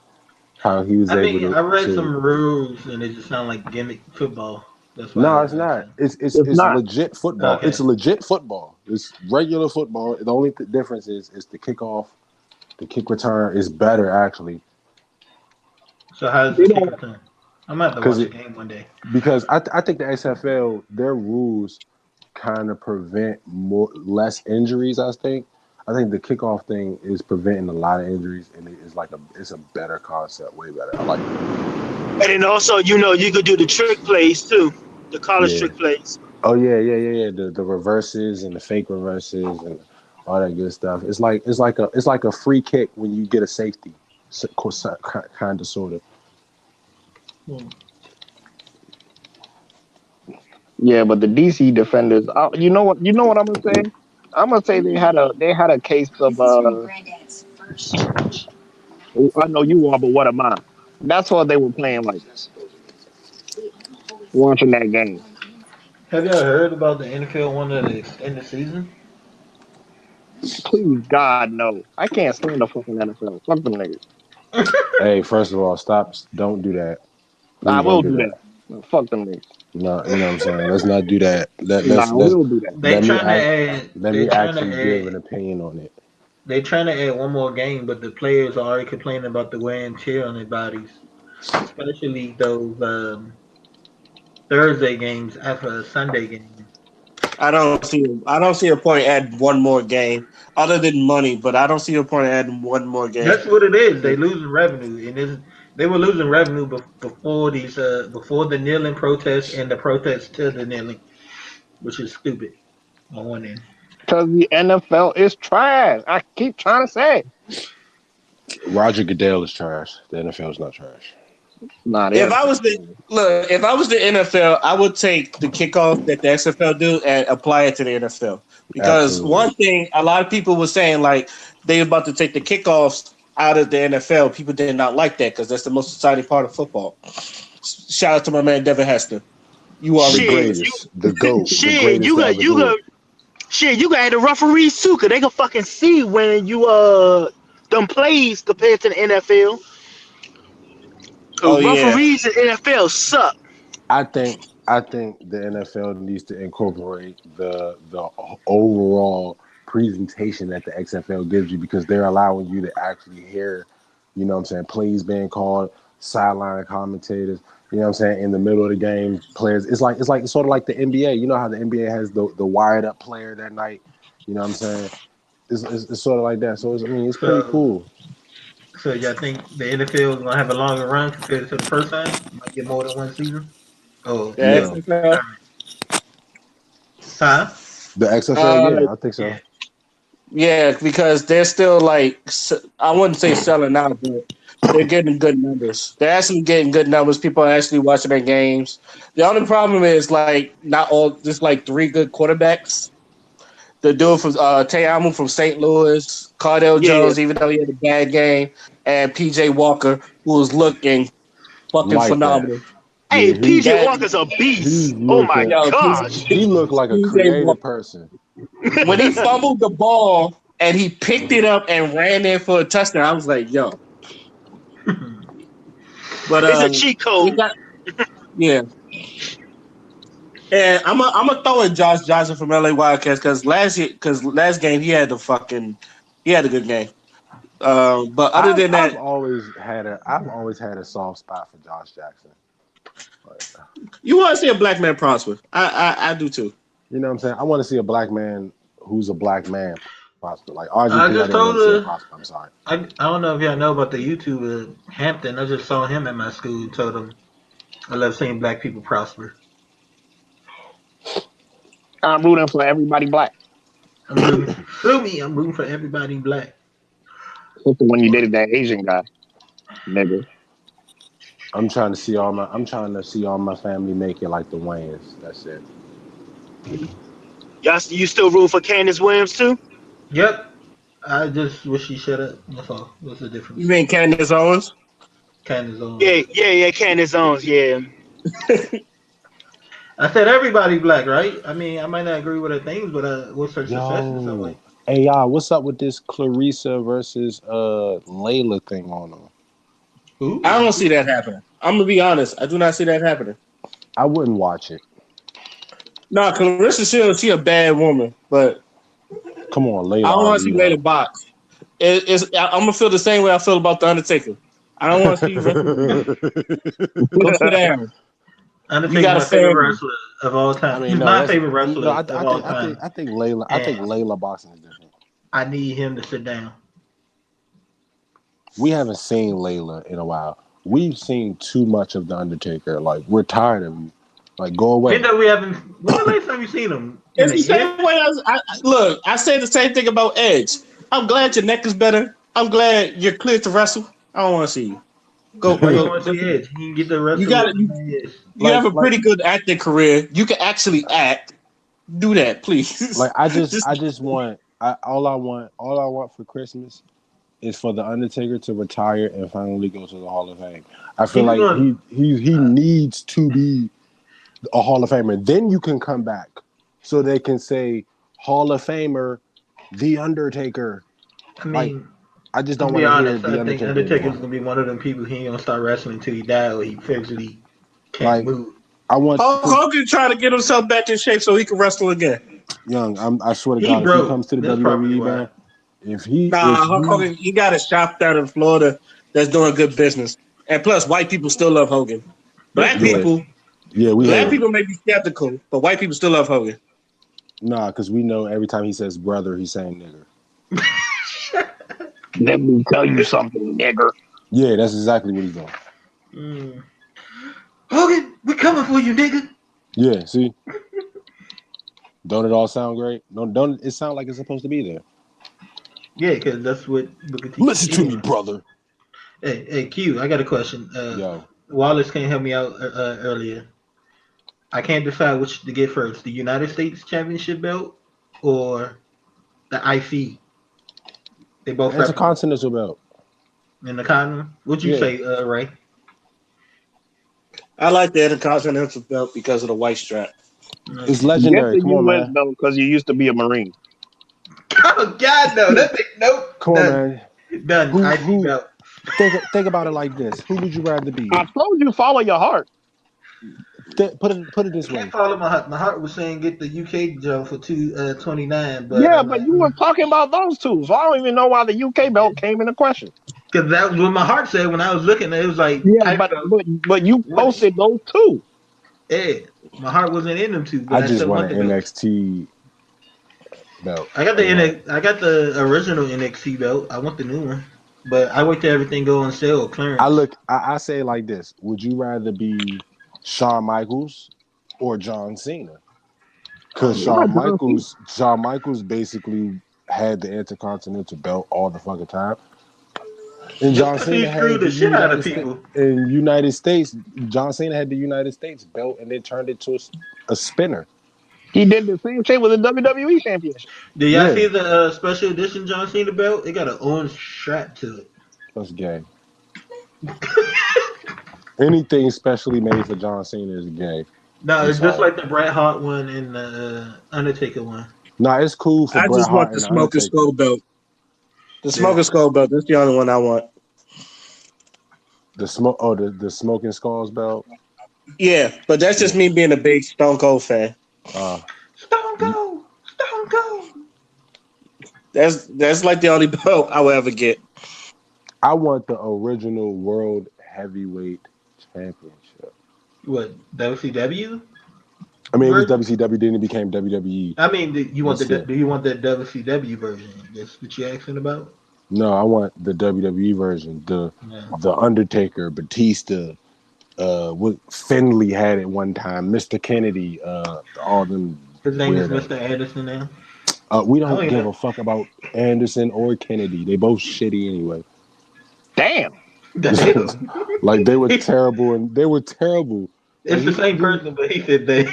how he was I able mean, I read to. some rules and it just sounded like gimmick football. That's why I No, was it's not. asking. It's It's not. legit football. It's Okay. legit football. It's regular football. The only difference is the kickoff, the kick return is better actually So how does the They kick don't. return? I'm gonna have to because watch the it game one day. because I think the XFL their rules kind of prevent less injuries. I think the kickoff thing is preventing a lot of injuries, and it's a better concept, way better. I like it. And then also, you could do the trick plays too, the college Yeah. trick plays. Oh yeah. The reverses and the fake reverses and all that good stuff. It's like a free kick when you get a safety, kind of sort of. Hmm. Yeah, but the DC defenders, you know what I'm gonna say? I'm gonna say they had a case of I know you are, but what am I? That's what they were playing like watching that game. Have y'all heard about the NFL wanting to extend the season? Please, God, no. I can't stand the fucking NFL. Fuck them niggas. Hey, first of all, stop. Don't do that. I Please don't will do do that. that. Fuck them niggas. No, you know what I'm saying. Let's not do that. Nah, I will do that. They trying to add. Let They me trying to actually give an add. opinion on it. They trying to add one more game, but the players are already complaining about the wear and tear on their bodies, especially those Thursday games after a Sunday game. I don't see a point adding one more game other than money, but I don't see a point adding one more game. That's what it is. They losing revenue, and they were losing revenue before before the kneeling protest and the protest to the kneeling, which is stupid on one end. Because the NFL is trash. I keep trying to say. Roger Goodell is trash. The NFL is not trash. Nah, they If are. I was if I was the NFL, I would take the kickoff that the XFL do and apply it to the NFL. Because Absolutely. one thing a lot of people were saying, like they about to take the kickoffs out of the NFL. People did not like that because that's the most exciting part of football. Shout out to my man Devin Hester. You The already Shit, did. you greatest, the goat, the shit, greatest to ever you do it. got shit, you got to add the referees too, cause they can fucking see when you them plays compared to the NFL. Oh Cause yeah. referees in NFL suck. I think the NFL needs to incorporate the overall presentation that the XFL gives you because they're allowing you to actually hear, you know what I'm saying, plays being called, sideline commentators, you know what I'm saying, in the middle of the game, players. It's sort of like the NBA. You know how the NBA has the wired up player that night, you know what I'm saying? It's sort of like that. So it's pretty So, cool. so y'all think the NFL is gonna have a longer run compared to the first time? Might get more than one season. Oh, The Yeah. XFL. huh? The XFL, Uh yeah, I think Yeah. so. yeah, because they're still like I wouldn't say selling out, but they're getting good numbers. They're actually getting good numbers. People are actually watching their games. The only problem is like not all, just like three good quarterbacks. The dude from Te'amu from St. Louis, Cardell Yeah. Jones, even though he had a bad game, and PJ Walker, who was looking fucking Like that. phenomenal. Hey, Yeah, PJ That Walker's a he's beast. Oh my looking. yo, gosh. He looked like a PJ creative Walker, person. when he fumbled the ball and he picked it up and ran in for a touchdown, I was like, yo. But It's a cheat we code. got yeah. And I'm gonna throw in Josh Johnson from LA Wildcats because last game he had a good game. But other I've than I've that, always had a soft spot for Josh Jackson. Like, you want to see a black man prosper. I do too. you know what I'm saying? I want to see a black man who's a black man prosper. Like RG I three, I just didn't told want to see him her. prosper. I'm sorry. I don't know if y'all know about the YouTuber Hampton. I just saw him at my school. Told him I love seeing black people prosper. I'm rooting for everybody black. I'm rooting. Feel me? I'm rooting for everybody black. Except for when you dated that Asian guy, nigga. I'm trying to see all my family make it like the Wayans. That's it. Y'all, you still root for Candace Williams too? Yep. I just wish she shut up. That's all. What's the You difference? mean Candace Owens? Kind of zones. Yeah. Candace Owens, yeah. I said everybody black, right? I mean, I might not agree with her things, but what's her successes? I'm Yo, like, hey y'all, what's up with this Clarissa versus Layla thing on them? I ooh. don't see that happening. I'm gonna be honest. I do not see that happening. I wouldn't watch it. No, Clarissa Shields, she a bad woman, but Come on, I Layla don't want to see RB Layla her. box. I'm gonna feel the same way I feel about the Undertaker. I don't want to see wrestling anymore. Go sit down. You Undertaker, got a my favorite family. wrestler of all I time. mean, He's no, my that's favorite no. wrestler of all time, I and think Layla boxing is different. I need him to sit down. We haven't seen Layla in a while. We've seen too much of the Undertaker. Like we're tired of you. Like go Even away. though we haven't, when the last time you seen him? In It's a the year? same way as look. I say the same thing about Edge. I'm glad your neck is better. I'm glad you're clear to wrestle. I don't want to see you. Why you Go. want to see Edge? He can get the You wrestle got what it. the man is. You have a like pretty good acting career. You can actually act. Do that, please. like I just Just I just want all I want for Christmas is for the Undertaker to retire and finally go to the Hall of Fame. I feel He's like going. he needs to be a Hall of Famer. Then you can come back so they can say Hall of Famer The Undertaker. I mean, I just to don't be want to hear honest, The I think Undertaker Undertaker's anymore. gonna be one of them people he ain't gonna start wrestling until he die or he physically can't Like, move. I want Hulk because Hogan trying to get himself back in shape so he can wrestle again. Young. I swear to He God, if he broke. comes to the That's probably WWE, why. man, if Nah, Hulk he Hogan, he got a shop down in Florida that's doing good business. And plus, white people still love Hogan. That's Black yeah true. people, we black hate him. people may be skeptical, but white people still love Hogan. Nah, because we know every time he says brother, he's saying nigger. Let me tell you something, nigger. Yeah, that's exactly what he's doing. Mm. Hogan, we coming for you, nigga. Yeah, see, don't it all sound great? Don't it sound like it's supposed to be there? Yeah, because that's what Booker T Listen said. to me, Anyway, brother. hey, Q, I got a question. Yo, Wallace can't help me out earlier. I can't decide which to get first: the United States Championship belt or the IC. They both it's a represent continental belt. in the continent. What'd you Yeah, say, Ray? I like the Intercontinental belt because of the white strap. it's Okay. Get legendary. the Come on, U.S. man. belt because you used to be a Marine. Oh God, no! That's it. Nope. Come on, Done. man. Done. IC Who? belt. Think about it like this. Who would you rather be? I told you follow your heart. Put it I this can't way. follow my heart. My heart was saying get the UK job for 229, but Yeah, I'm but like, you were talking about those two, so I don't even know why the UK belt came into question. because that was what my heart said when I was looking. It was like Yeah, type but of but you women. posted those two. Yeah, my heart wasn't in them two, but I I just still want want an the belts. NXT belt. I got I want. I got the original NXT belt. I want the new one, but I wait till everything go on sale or clearance. I say it like this. Would you rather be Shawn Michaels or John Cena? Because Why John Cena? Shawn Michaels basically had the Intercontinental belt all the fucking time. And That's John because he Cena screwed had the the shit out United of States. people. In United States, John Cena had the United States belt and then turned it to a spinner. He did the same shit with the WWE Championship. Do y'all Yeah, see the special edition John Cena belt? It got an orange strap to it. that's gay. Anything specially made for John Cena is gay. No, I'm it's just sorry. like the Bret Hart one and the Undertaker one. Nah, it's cool for I Bret just want Hart the and the Smoking Undertaker. Skull belt. The Yeah. Smoking Skull belt. That's the only one I want. The Smoking Skulls belt. Yeah, but that's Yeah. just me being a big Stone Cold fan. Uh, Stone Cold! Stone Cold! That's like the only belt I will ever get. I want the original World Heavyweight Championship. What, WCW I mean, it was version? WCW, then it became WWE. I mean, But still, do you want the WCW version? That's what you asking about? no, I want the WWE version. No. The Undertaker, Batista, what Finley had at one time, Mr. Kennedy, all them His name is weirdos. Mr. Anderson now. We I don't don't even give know. a fuck about Anderson or Kennedy. They both shitty anyway. Damn. Damn. Like they were terrible. Like It's the same person, but he said they.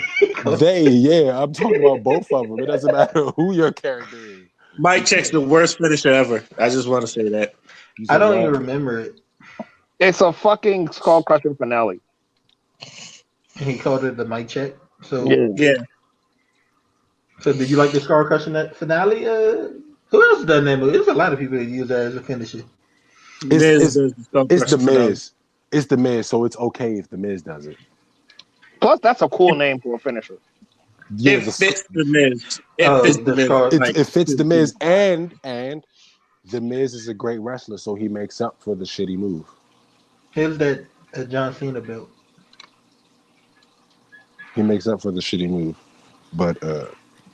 I'm talking about both of them. It doesn't matter who your character is. Mike Check's the worst finisher ever. I just want to say that. You I said don't even what? remember it. It's a fucking skull crushing finale. And he called it the mic check. Yeah. Yeah, So did you like the Scar Crushing that finale? Who else done that movie? There's a lot of people that use that as a finisher. It's Miz it's does the Stone it's the Crushing finale. Miz. It's the Miz, so it's okay if the Miz does it. Plus, that's a cool name for a finisher. Yeah, It fits the Miz. It Oh, fits the the Miz. Scar. Like it fits the Miz, and the Miz is a great wrestler, so he makes up for the shitty move. Here's that John Cena belt. He makes up for the shitty move. But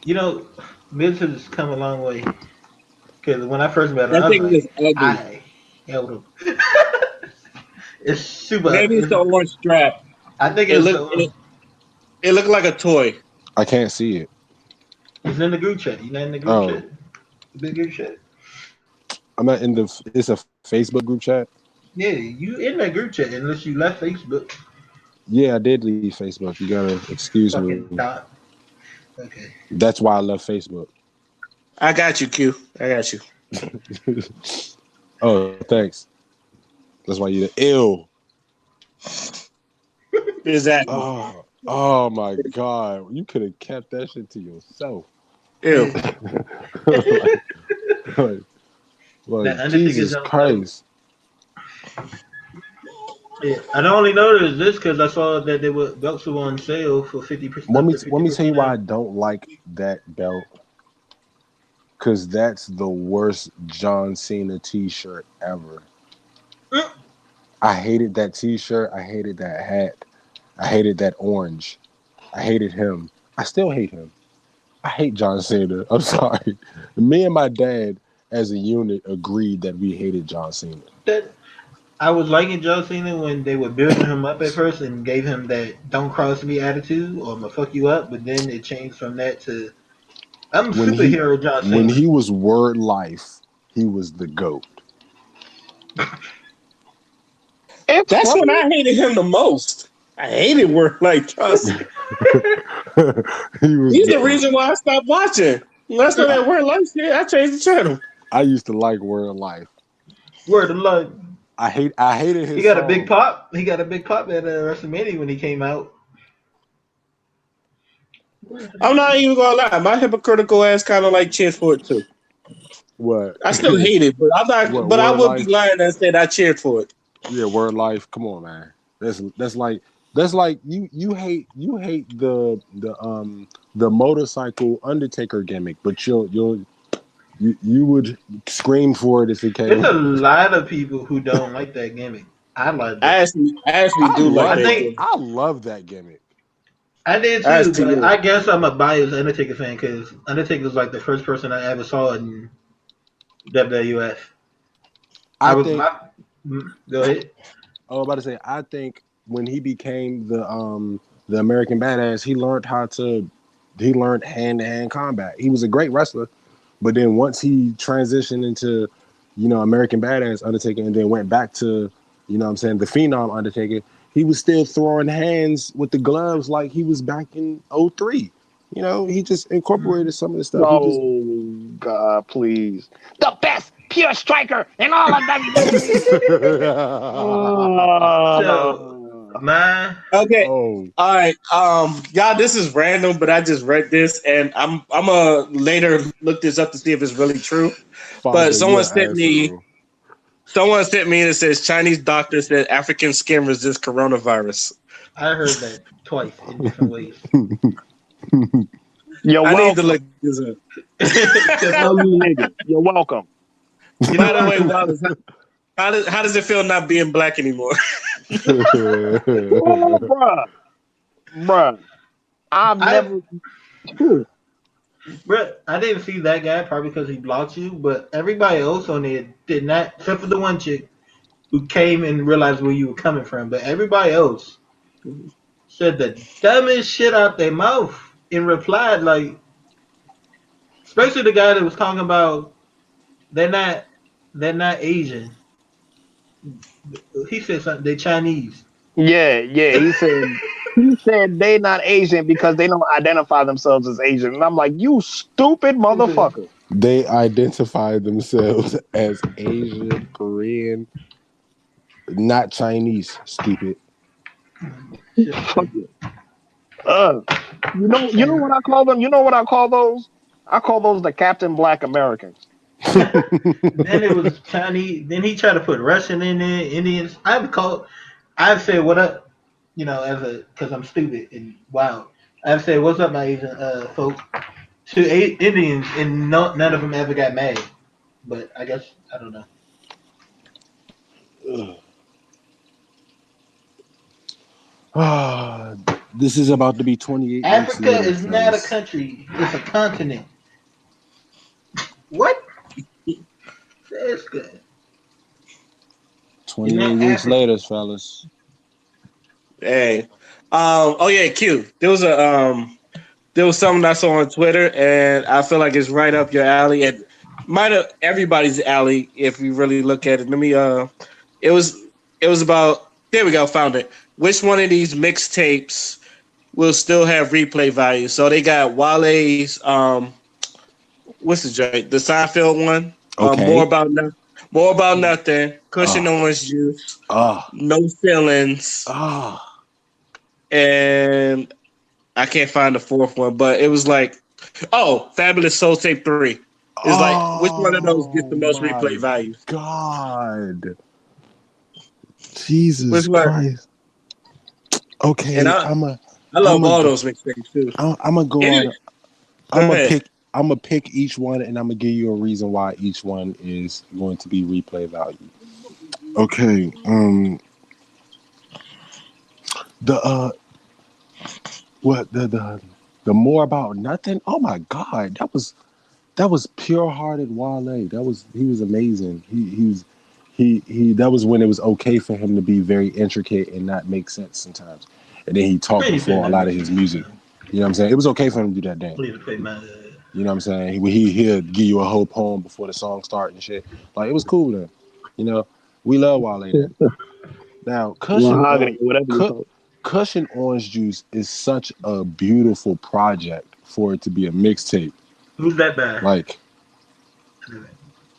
You know, Miz has come a long way. Because when I first met him, that I was thing is like, ugly. I held him. It's super. Maybe it's the orange strap. I think It it's look the. it looked like a toy. I can't see it. It's in the group chat. You not in the group Oh, chat? The big group chat. I'm not in the. It's a Facebook group chat. Yeah, you in that group chat unless you left Facebook. Yeah, I did leave Facebook. You gotta excuse me. Fucking dot. Okay. That's why I left Facebook. I got you, Q. I got you. Oh, thanks. That's why you ill. Exactly. Oh my God! You could have kept that shit to yourself. Ew. Yeah. like, That like Undertaker Jesus jump, that, Christ. yeah. I only noticed this because I saw that they were belts were on sale for 50% Let up me to let me tell you 50% why I off. don't like that belt. Cause that's the worst John Cena T-shirt ever. Mm. I hated that T-shirt. I hated that hat. I hated that orange. I hated him. I still hate him. I hate John Cena. I'm sorry. Me and my dad, as a unit, agreed that we hated John Cena. That I was liking John Cena when they were building him up at first and gave him that "Don't cross me" attitude or "I'm gonna fuck you up," but then it changed from that to "I'm When he superhero John when Cena." he was word life, he was the goat. It's That's when funny. I hated him the most. I hated work like Johnson. He was He's the the goat. reason why I stopped watching. That's when that word life shit. I changed the channel. I used to like word life. Word of love. I hated He his got a big song. pop. He got a big pop at WrestleMania when he came out. I'm not even gonna lie. My hypocritical ass kind of like cheered for it too. What? I still hate it, but I'm not. What But I word would be life? lying and said I cheered for it. Yeah, word life. Come on, man. That's like you hate the motorcycle Undertaker gimmick, but you would scream for it if it There's came. a lot of people who don't like that gimmick. I loved it. I actually do like I that think game. I love that gimmick. I did I too, actually but do. I guess I'm a biased Undertaker fan because Undertaker was like the first person I ever saw in WWF. I I was think my go ahead. I was about to say I think when he became the American Badass, he learned hand to hand combat. He was a great wrestler, but then once he transitioned into American Badass Undertaker, and then went back to what I'm saying, the Phenom Undertaker, he was still throwing hands with the gloves like he was back in '03. He just incorporated some of the stuff. He just Oh God, please. The best pure striker in all of WWE. So my Okay. oh, All right. Y'all, this is random, but I just read this, and I'm gonna later look this up to see if it's really true. But father, you're an asshole. someone sent me and it says Chinese doctor said African skin resists coronavirus. I heard that twice in different ways. You're I need to welcome. look this up. All you niggas. You're welcome. You know By the what? way, Wallace, how does it feel not being black anymore? Oh, bruh. Bruh. I've I never. Whew. Bro, I didn't see that guy probably because he blocked you, but everybody else on there did not, except for the one chick who came and realized where you were coming from. But everybody else said the dumbest shit out their mouth and replied like, especially the guy that was talking about they're not they're not Asian. He said something. They Chinese. Yeah, yeah. He said they not Asian because they don't identify themselves as Asian. And I'm like, you stupid He said, motherfucker. They identify themselves as Asian, Korean, not Chinese. Stupid. shit Fuck funny. it. Uh, you know And what I call them? You know what I call those? I call those the Captain Black Americans. then it was Chinese. Then he tried to put Russian in there, Indians. I've said what up, as a because I'm stupid and wild. I've said what's up, my Asian folk to Indians, and none of them ever got mad. But I guess I don't know. Ah, this is about to be 28 weeks Africa later, is not a fellas. country; it's a continent. What? That's good. It's 28 not weeks Africa. later, fellas. Hey. Oh yeah, Q. There was something I saw on Twitter, and I feel like it's right up your alley, and might have everybody's alley if you really look at it. Let me. It was it was about. There we go. Found it. Which one of these mixtapes will still have replay value? So they got Wale's. What's the joint? The Seinfeld one. Okay. More about nothing. Cushion Ah, orange juice. ah, No feelings. ah. And I can't find the fourth one, but it was like, oh, Fabulous Soul Tape 3. It's like which one of those gets Oh the most my replay values? God. Which Jesus one? Christ. And Okay, I love I'm a, all those mixtapes too. I'm gonna go Any, out. go ahead. I'm gonna pick each one, and I'm gonna give you a reason why each one is going to be replay value. Okay. The what the more about nothing. Oh my God, that was pure hearted Wale. He was amazing. He that was when it was okay for him to be very intricate and not make sense sometimes. And then he talked Man, you said before a that lot of makes his sense music. sometimes. You know what I'm saying? It was okay for him to do that then. Please play my. You know what I'm saying? He'll give you a whole poem before the song start and shit. Like it was cool then. You know, we love Wale then. Now, Mahogany, whatever you call it. Cushion Orange Juice is such a beautiful project for it to be a mixtape. Who's that by? Like,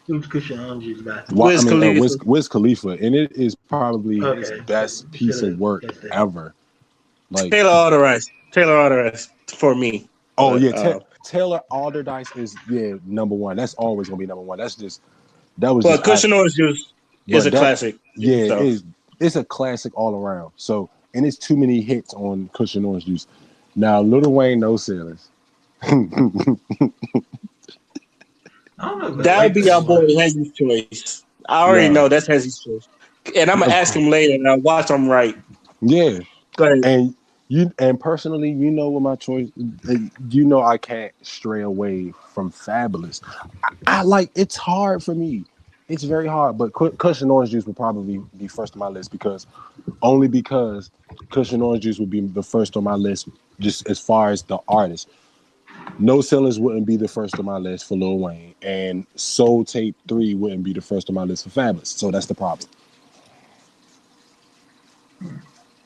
Who's Christian Andrews by? Wiz Khalifa. Wiz Khalifa, and it is probably his Okay, so best piece of work that's that. ever. Like, Taylor Alderdice. Taylor Alderdice for me. oh But yeah, Taylor Alderdice is number one. That's always gonna be number one. That was but just Cushion Orange Juice is but a that classic. yeah, So it's a classic all around. So and it's too many hits on Cushion Orange Juice. Now, Lil Wayne, no ceilings. I don't know if I that would like be that our boy one. Hezzy's choice. I already No, know that's Hezzy's choice. And I'm gonna of ask course, him later and I'll watch him right. yeah. Go ahead. And personally, you know what my choice. I can't stray away from Fabulous. I like it's hard for me. It's very hard, but Cushion Orange Juice would probably be first on my list because Cushion Orange Juice would be the first on my list just as far as the artist. No Ceilings wouldn't be the first on my list for Lil Wayne, and Soul Tape 3 wouldn't be the first on my list for Fabulous. So that's the problem.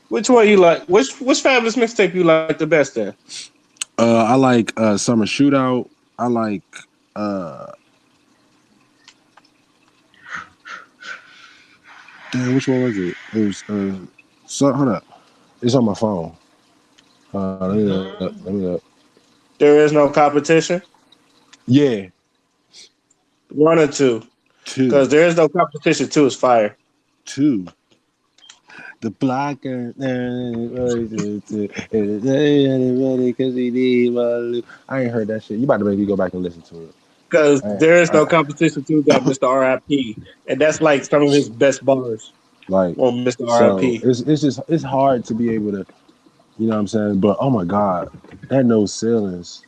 Which one you like? Which Fabulous mixtape you like the best then? I like Summer Shootout. I like uh damn, which one was it? It was hold up. It's on my phone. Let me look. There is no competition. Yeah, One or two. two. Because there is no competition. Two is fire. Two. The blocker. I ain't heard that shit. You about to make me go back and listen to it. Because there is no I, competition. Two got Mr. R.I.P. And that's like some of his best bars like on Mr. so R.I.P. it's hard to be able to, you know what I'm saying? But oh my God, that No Ceilings.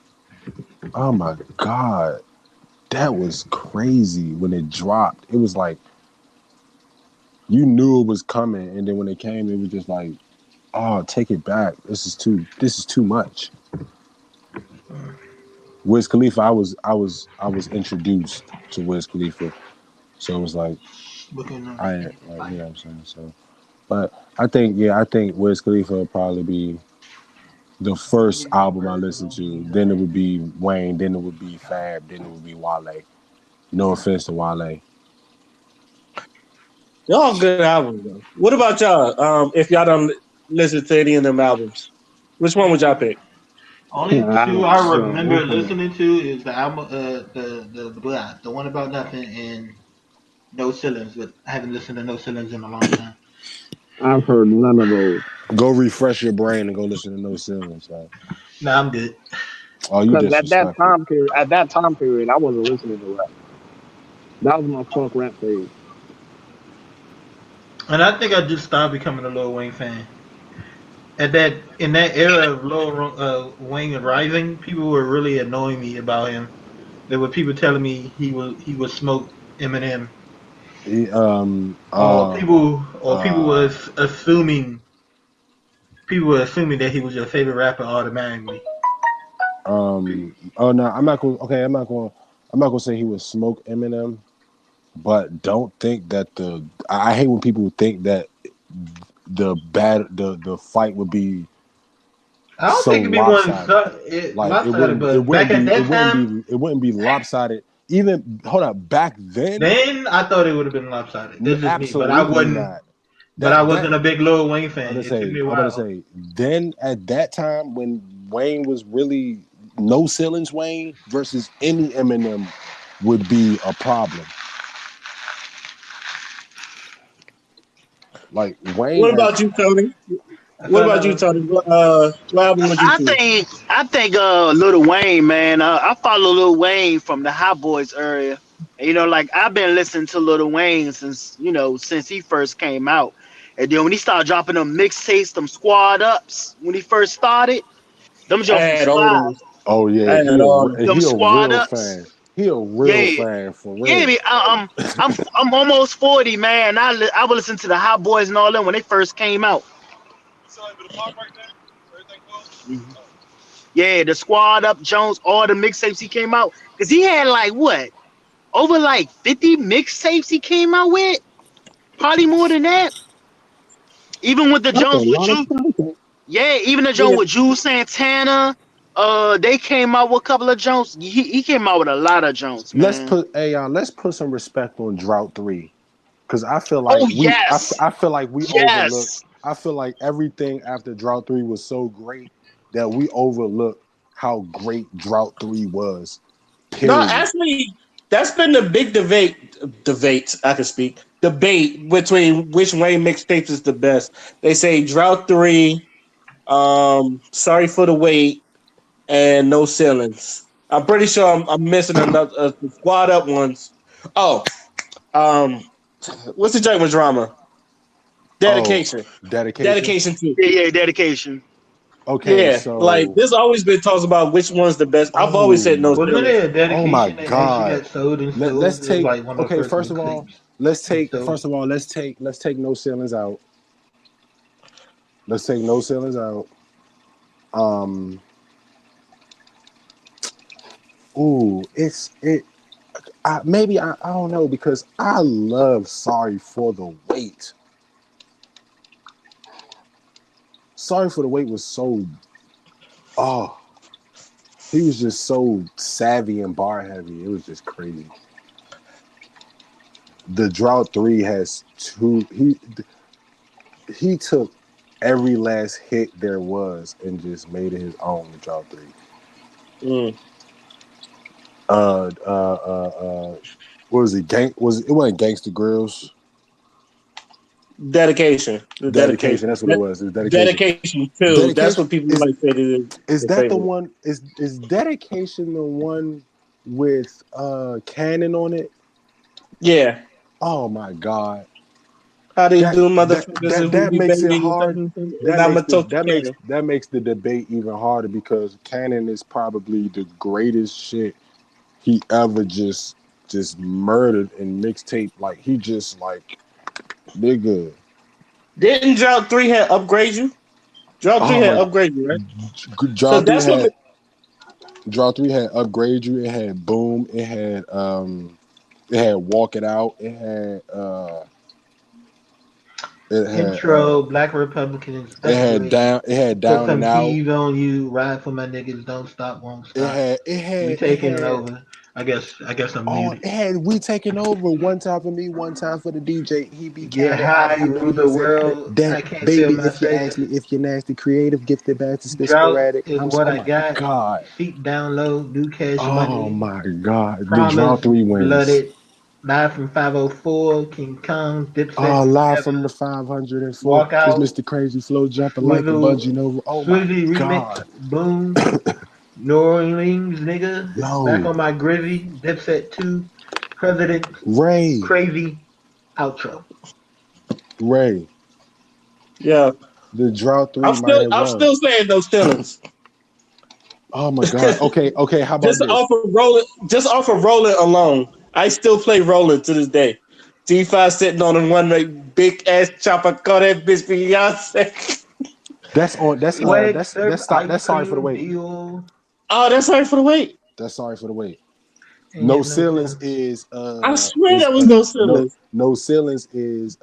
Oh my God. That was crazy when it dropped. It was like you knew it was coming, and then when it came, it was just like, oh, take it back. This is too much. Wiz Khalifa, I was introduced to Wiz Khalifa, so it was like Looking I like, you know what I'm saying. So, but I think Wiz Khalifa would probably be the first album I listened to. Then it would be Wayne. Then it would be Fab. Then it would be Wale. No offense to Wale. They're all good albums, though. What about y'all? If y'all don't listen to any of them albums, which one would y'all pick? Only two Wow. I remember So, listening to is the album, the one about nothing and No Ceilings. But I haven't listened to No Ceilings in a long time. I've heard none of those. Go refresh your brain and go listen to No Ceilings. Man. Nah, I'm good. Oh, you Because disrespectful. at that time period, I wasn't listening to rap. That was my funk rap phase. And I think I just started becoming a Lil Wayne fan. At that in that era of Lil Wayne rising, people were really annoying me about him. There were people telling me he was smoke Eminem, or people uh, was assuming that he was your favorite rapper automatically. oh no, I'm not gonna say he would smoke Eminem, but don't think that I hate when people think that the fight would be I don't so think it'd be one lopsided. Like lopsided, but back at that time, it wouldn't be lopsided. Even hold up, back then, then I thought it would have been lopsided. That's just me, but I absolutely wasn't. not. But I That wasn't a big Lil Wayne fan. It took me a I'm gonna while. say then at that time when Wayne was really no ceilings Wayne versus any Eminem, would be a problem. Like Wayne What has. about you, Tony? I What found about you, out. Tony? What album would you choose? I think Lil Wayne, man. I follow Lil Wayne from the Hot Boys area. And, like I've been listening to Lil Wayne since he first came out. And then when he started dropping them mixtapes, them squad ups, when he first started, them I Jones was had all of fire. them. Oh I yeah, had all of them. Them he a squad real ups. fan. He a real Yeah. fan for Yeah, real. I'm almost 40, man. I would listen to the Hot Boys and all them when they first came out. Mhm. Yeah, the Squad Up Jones, all the mixtapes he came out, because he had like what, over like 50 mixtapes he came out with, probably more than that. Even with the That's a Jones with lot of you, content. yeah, even the Jones Yeah. with Jules Santana, they came out with a couple of Jones. He came out with a lot of Jones, man. Let's put some respect on Drought 3. Because I feel like Oh yes, I feel like we overlook. yes. I feel like everything after Drought 3 was so great that we overlook how great Drought 3 was. No, Period. actually, that's been the big debate. I can speak debate between which Wayne mixtapes is the best. They say Drought 3, Sorry for the Wait, and No Ceilings. I'm pretty sure I'm missing another the Squad Up ones. Oh, um, what's the joint with drama? Oh, Dedication. dedication. Dedication too. Yeah, yeah, dedication. Okay, Yeah, like so there's always been talks about which one's the best. I've always said No oh Wasn't Ceilings. it a oh my dedication that actually god. got sold and Let's sold? It was take like one of the okay. first mixtapes and sold. First of all let's take No Ceilings out. Let's take No Ceilings out. Um. Ooh, maybe I don't know because I love Sorry for the Wait. Sorry for the Wait was so oh he was just so savvy and bar heavy. It was just crazy. The Drought 3 has two he took every last hit there was and just made it his own. The Drought 3. Mm. What was it? It wasn't Gangsta Grills. Dedication. The Dedication. dedication. That's what it was. It was dedication. Dedication too. That's Dedication what people is like say is is their that the favorite. one? Is Dedication the one with Cannon on it? Yeah. Oh my god. How they That do that motherfuckers that and who that be makes it banging hard. and I'm a total can. That makes the debate even harder because Cannon is probably the greatest shit he ever just murdered in mixtape. Like he just like nigga. Didn't Drought 3 had upgrade you? Drought 3 Oh had my upgrade you, right? Draw Cause three that's what had Draw 3 had Upgrade You, it had Boom, it had Walk It Out, it had Intro, Black Republicans, upgrade, it had put Down and some Out. keys on you, ride for my niggas, don't stop, won't stop. We It taking it had over. I guess I'm oh muted. it had We Taking Over, one time for me, one time for the DJ. He be Get counting how high, he rule the breathes it. world. That I can't feel baby, my if you face. ask me if you're nasty, creative, gifted, bastard, Drought sporadic, is what oh I my got. god. Seat down low, do cash Oh money. my god. The Draw Promise, 3 wins. blooded. Live from 504, King Kong, Dipset Oh, live from the together. 504 Walk is out, Mr. Crazy Flow jumping like a bungee Swizzle, Nova. Oh my Swizzy remix, God. boom. New Orleans, nigga. Back Yo, on my grizzy. Dipset 2. President Ray, Crazy. Outro. Ray, yeah. the Drought 3 might have I'm won. still saying those feelings. Oh my God. Okay, how about this? Just off of rolling alone. I still play rolling to this day. D5 sitting on the one big ass chopper, call that bitch Beyonce. Swag, surf, ice that's Sorry for the cream, Wait. deal. Oh, that's right for the wait. That's Sorry for the Wait. And No yet no ceilings sense. is I swear that was no ceilings. no ceilings is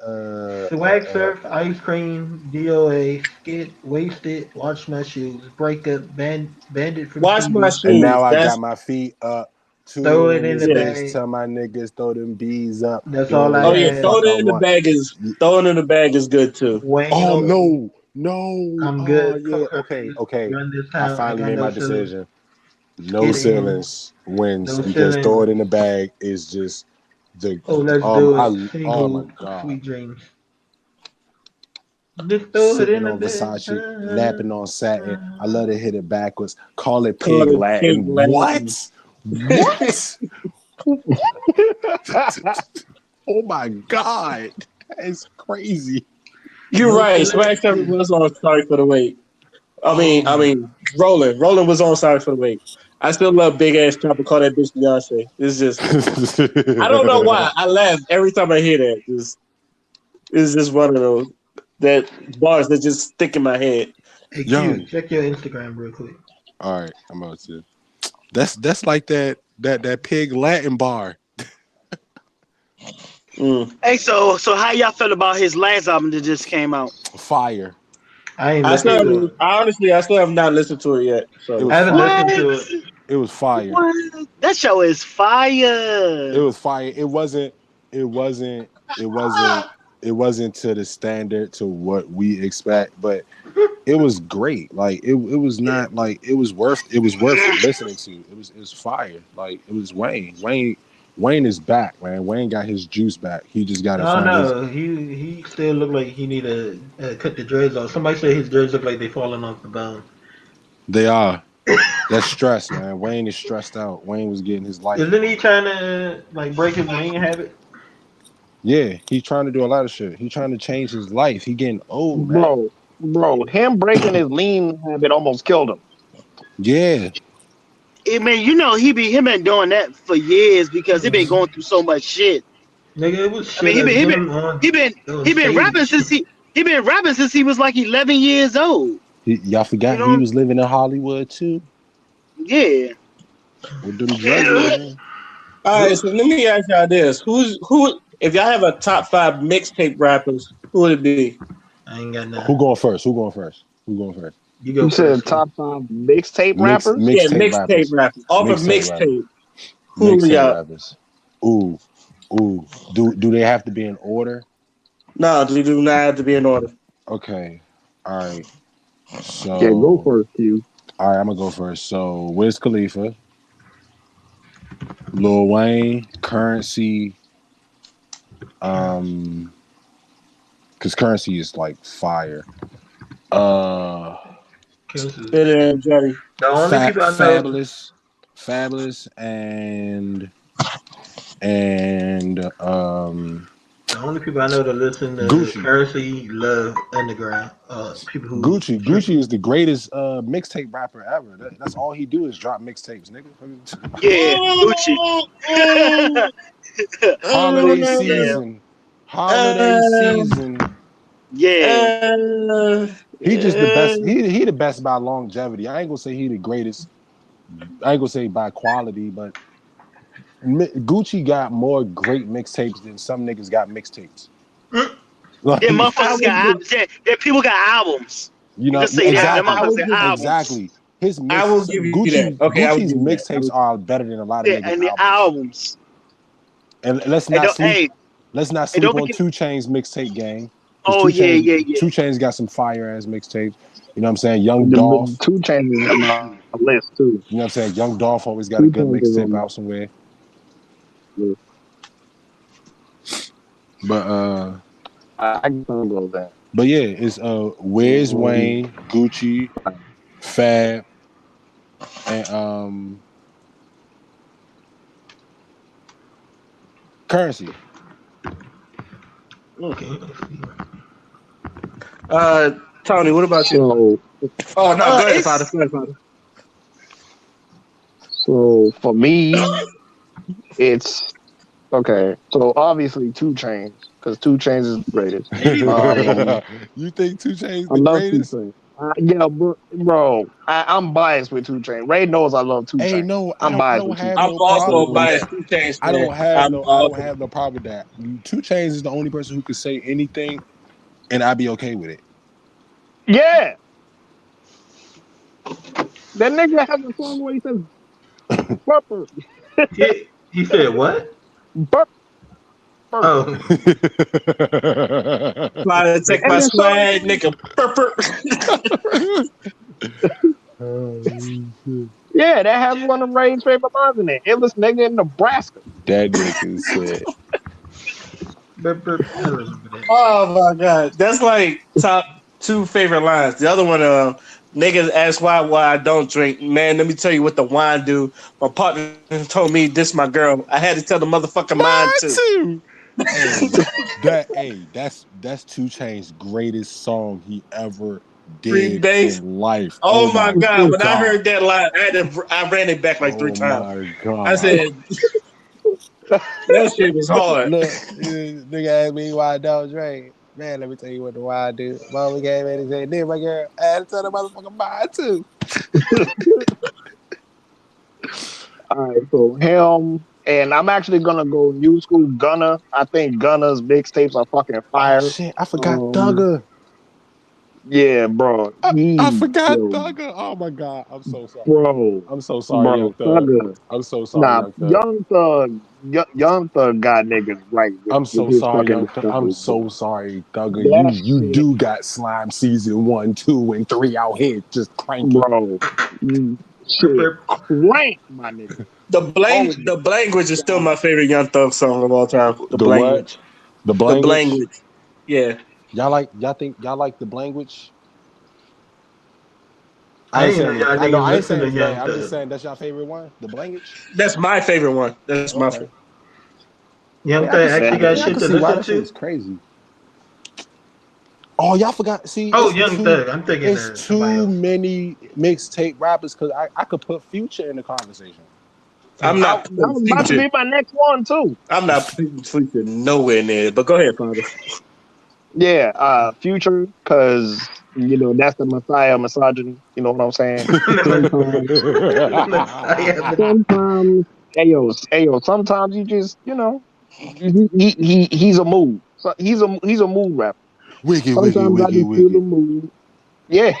Swag surf, ice cream, DOA, skit, wasted, watch my shoes, break up, bandit from Watch my TV, and now shoes. I got That's my feet up. throw Two it in in this the yeah. bitch. bag. Tell my niggas throw them bees up. That's Do all I Oh whatever yeah, the had. fuck I want. throwing in the bag is good too. Wayne Oh OG. no. I'm Oh good. yeah. Fuck her face. Okay. Run this I town. I finally got made no my feelings. decision. No Get in. ceilings wins No because throw it chilling. in the bag is just the Oh, let's do it. oh my Single god. sweet dreams. Just throw it in Sitting the on bed. Versace, napping on satin. I love to hit it backwards. Call it Call pig it pig Latin. Latin. What? What? Oh my god. That is crazy. You're No right. Smash Seven chilling. was on Sorry for the Wait. Roland. Roland was on Sorry for the Wait. I still love big ass chopper. Call that bitch Beyonce. It's just I don't know why I laugh every time I hear that. It's just one of those that bars that just stick in my head. Hey Q, Young. check your Instagram real quick. All right, I'm about to. That's like that pig Latin bar. Mm. Hey, so how y'all feel about his last album that just came out? Fire. I ain't I still listened to haven't, it. honestly I still have not listened to it yet. It So I was haven't fire. listened What? to it. It was fire. What? That show is It fire. was fire. It wasn't it wasn't it wasn't to the standard to what we expect, but it was great. Like it was Yeah. not like it was worth listening to. It was fire. Like it was Wayne. Wayne is back, man. Wayne got his juice back. He just gotta I don't find his know. He still look like he need to cut the dreads off. Somebody said his dreads look like they falling off the bone. they are. That's stress, man. Wayne is stressed out. Wayne was getting his life Isn't he together. trying to like break his wing habit? Yeah, he's trying to do a lot of shit. He's trying to change his life. He getting old, man. Bro, him breaking his lean habit almost killed him. Yeah. I mean, he been doing that for years because he been Mhm. going through so much shit. Nigga, it was I mean, shit of him he on been on he been rapping stage. since he was like 11 years old. Y'all You forgot he know? was living in Hollywood too Yeah. with them druggers, man. all right, so let me ask y'all this: who? If y'all have a top five mixtape rappers, who would it be? I ain't got Who none. going first? Who going first? Who going first? You You go said first, Q. top five mixtape rappers? Yeah, Mixtape mixtape rappers. rappers. Off of Mixtape rappers. mixtape, who Mixtape y'all? rappers. Ooh, ooh. Do they have to be in order? No, they do not have to be in order. Okay. All right. Yeah, go So first, Q. all right, I'm gonna go first. So Wiz Khalifa, Lil Wayne, Currency, um, because Currency is like fire. Uh, Kills. Spit and Jetty. The only people I know, Fabulous, and the only people I know that listen to Gucci. Currency love Underground. People who Gucci is the greatest mixtape rapper ever. That's all he do is drop mixtapes, nigga. Yeah, Gucci. Holiday Yeah. season, holiday season. Yeah. He just the best. He the best by longevity. I ain't gonna say he the greatest. I ain't gonna say by quality, but Gucci got more great mixtapes than some niggas got mixtapes. Yeah, Like I motherfuckers would got give, albums. Yeah, people got albums. you You know, can say that. Them I exactly, motherfuckers would got give, albums. exactly. His I mix will give you that. Okay, I will Gucci's give you that. mixtapes are better than a lot of Yeah, niggas' and the albums. albums. And And don't hey, let's not and sleep don't on forget. 2 Chainz mixtape game. Because Oh yeah, yeah, yeah. 2 Chainz got some fire ass mixtapes. You know what I'm saying? Young The Dolph. two changes on my list too. You know what I'm saying? Young Dolph always got a Two good changes on mixtape my out somewhere. list. But I can go that. yeah, it's Wiz Wayne, Gucci, Fab, and Currency. okay. Tony, what about you? So Oh no, go ahead, Father. It's Go ahead, Father. for me, it's okay. So obviously two chains because two chains is the greatest. Um, You think 2 Chainz I the love Two greatest? Chainz. Yeah, bro, I'm biased with Two Chainz. Ray knows I love Two Hey, Chainz. no, I'm I biased don't with Two have I'm Chainz. no also problem a with biased that. 2 Chainz I fan. don't have I'm no I don't also have no problem with that. 2 Chainz is the only person who could say anything and I'd be okay with it. Yeah, that nigga has a song where he says "burper, He said what? burper," Oh, trying to take and my then Shorty swag, says, nigga. "Yeah, that has one of Ray's favorite lines in it. Illest nigga in Nebraska. That nigga said, I remember that. Oh my god, that's like top two favorite lines. The other one, niggas ask why I don't drink. Man, let me tell you what the wine do. My partner told me this my girl. I had to tell the motherfucking mine "Mine too. too." That's 2 Chainz's greatest song he ever 3 did days. in life. Oh Oh my my god! When I god. heard that line, I ran it back like 3 Oh times. my I god. said that shit was hard. Look, nigga asked me why I don't drink. Man, let me tell you what the why I do. Mama came in and said, "Then my girl, I had to tell the motherfucker bye too." All right, so him, and I'm actually gonna go new school Gunna. I think Gunna's mixtapes are fucking Oh fire. shit, I forgot Um, Thugger. yeah, bro, I forgot yo, Thugger. Oh my god, I'm so sorry. bro, I'm so sorry, Young bro, Thug. Thugger. I'm so sorry, Nah, Young Thug. Young Thug got niggas right I'm with so his sorry, fucking Young Thug. I'm discovery, bro. so sorry, Thugger. That You shit, do got Slime season 1, 2, and 3 out here just cranking. bro. Shit, crank, my nigga. Oh The language is still God, my favorite Young Thug song of all time. The The what? language. The The language. language. Yeah. Y'all like the language? I I ain't ain't know saying y'all I know niggas I ain't listen saying to it's bad. Young I'm just Thug. saying that's your favorite one, the language. That's my favorite one. That's my Okay. favorite. I Young mean, I can Thug see. actually I got mean, I shit can to see why listen that shit to. is crazy. Oh, y'all forgot. See, Oh, Young Thug. I'm thinking It's somebody too else. many mixtape rappers because I could put Future in the conversation. I'm Mm. not that putting was about to Future. be my next one too. I'm not putting Future nowhere near. But go ahead, Father. Yeah, Future, because that's the Messiah misogyny. You know what I'm saying? Sometimes, sometimes, sometimes you just, he's a mood. So he's a mood rapper. Wiggy, wiggy, Sometimes I wiggy, just feel the wiggy. mood. Yeah,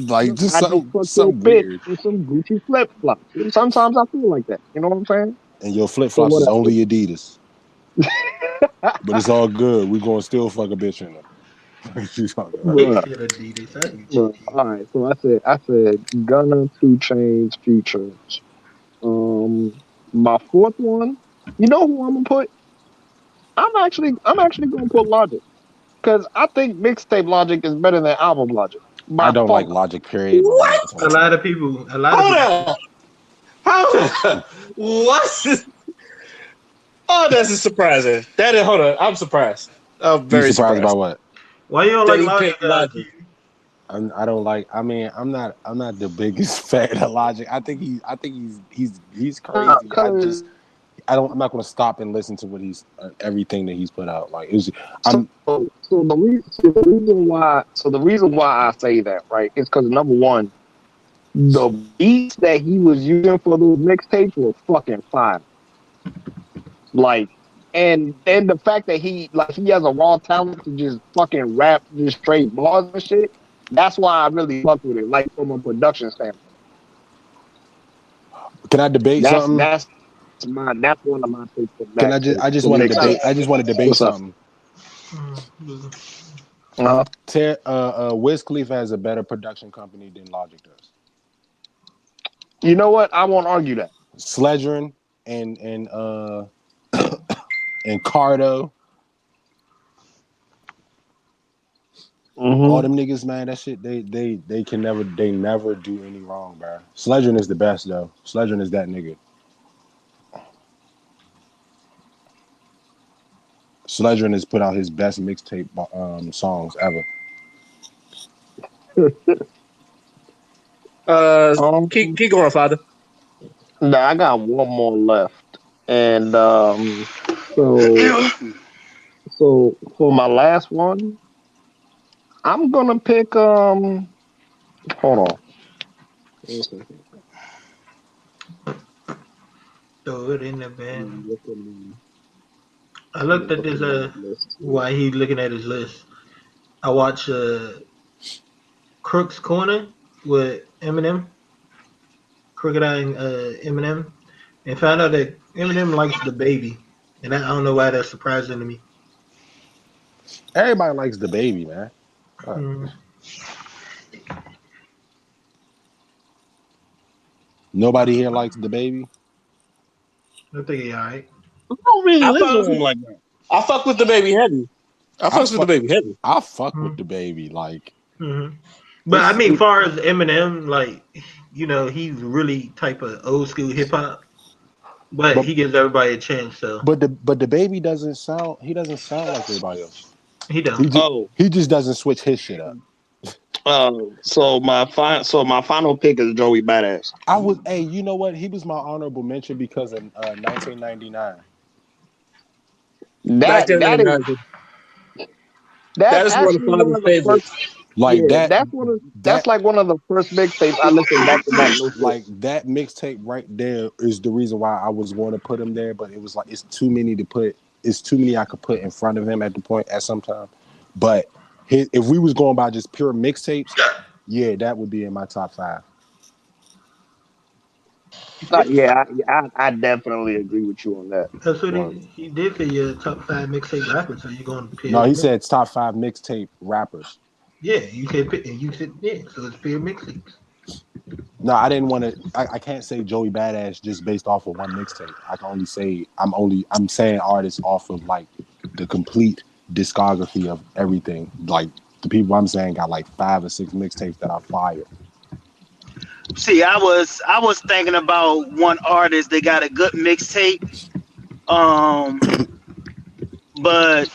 Like just I just fuck your something bitch weird. with some Gucci flip flops. Sometimes I feel like that. You know what I'm saying? And your flip So flops is whatever. only Adidas, but it's all good. We gonna still fuck a bitch in them. What you talking about? He Bruh, said Adidas. I hate you, bruh. G. All right. So I said Gunna, 2 Chainz, Future. My fourth one, you know who I'm gonna put? I'm actually gonna put Logic because I think mixtape Logic is better than album Logic I by don't like far. Logic. Period. But we ain't What? gonna talk A about lot that. of people. A lot of Hold people. on. How? What? Oh, that's surprising. That is. Hold on. I'm surprised. I'm You very surprised about surprised what? Why you don't that like he Logic, picked Logic. G? I don't like. I mean, I'm not the biggest fan of Logic. I think he's crazy. Because I'm not gonna stop and listen to what he's everything that he's put out. Like it's I'm so the reason why I say that, right, is because number one, the beats that he was using for those mixtapes were fucking fire. Like, and then the fact that he has a raw talent to just fucking rap just straight bars and shit. That's why I really fuck with it. Like from a production standpoint. can I debate That's something? that's that's one of my takes for Can that I just for want to mixtape. debate I just want to debate What's up? something. Mm. Uh-huh. Wiz Khalifa has a better production company than Logic does. You know what? I won't argue that. Sledgerin and and Cardo, all Mm-hmm. them niggas, man, that shit they can never do any wrong, bro. Sledgerin is the best though. Sledgerin is that nigga. Sledgerin has put out his best mixtape songs ever. um, Keep going, Father. Nah, I got one more left, and so so for my last one, I'm gonna pick Hold on. One second. Throw it in the I'm bin. looking. I I'm looked at this. looking at my list here. While he looking at his list, I watched Crook's Corner with Eminem, Crooked Eye and Eminem, and found out that Eminem likes the baby, and I don't know why that's surprising to me. Everybody likes the baby, man. Mm. Nobody here likes the baby. I think he alright. I don't really I listen fuck, to him like that. I fuck with the baby heavy. I I fucks with the fuck. baby heavy. I fuck with Mm-hmm. the baby. Like But I it's. mean, far as Eminem, like he's really type of old school hip hop, but But he gives everybody a chance. So the baby doesn't sound. He doesn't sound like everybody else. he He don't. just Oh, he just doesn't switch his shit up. so my final pick is Joey Badass. I was. Hey, you know what? He was my honorable mention because in 1999. That that is 1999. That that's is one of actually one Father's of the first. favorites. Like Yeah, that. that's That like one of the first mixtapes I listened back to back. No shit. like that mixtape right there is the reason why I was going to put him there, but it was like it's too many to put. It's too many I could put in front of him at the point at some time. But if we was going by just pure mixtapes, yeah, that would be in my top 5. Yeah, I definitely agree with you on that. That's what Well, he did for your top 5 mixtape rappers. So you're going to no, pure he mix. said it's top 5 mixtape rappers. Yeah, you said yeah. So it's pure mixtapes. No, I didn't want to. I can't say Joey Badass just based off of one mixtape. I can only say I'm saying artists off of like the complete discography of everything. Like the people I'm saying got like 5 or 6 mixtapes that are fire. See, I was thinking about one artist that got a good mixtape. Um, but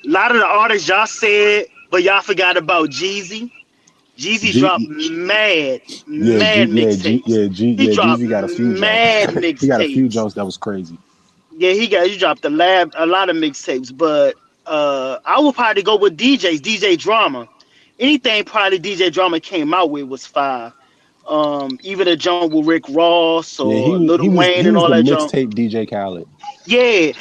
a lot of the artists y'all said, but y'all forgot about Jeezy. Jeezy dropped G, mad mixtapes. He dropped Jeezy got a few jokes. mad He got a few mixtapes. jokes that was crazy. Yeah, he dropped a lot of mixtapes, but I would probably go with DJ Drama. Anything probably DJ Drama came out with was fire. Even a jump with Rick Ross Yeah, or Lil Wayne he and was all the that junk. mixtape DJ Khaled. Yeah,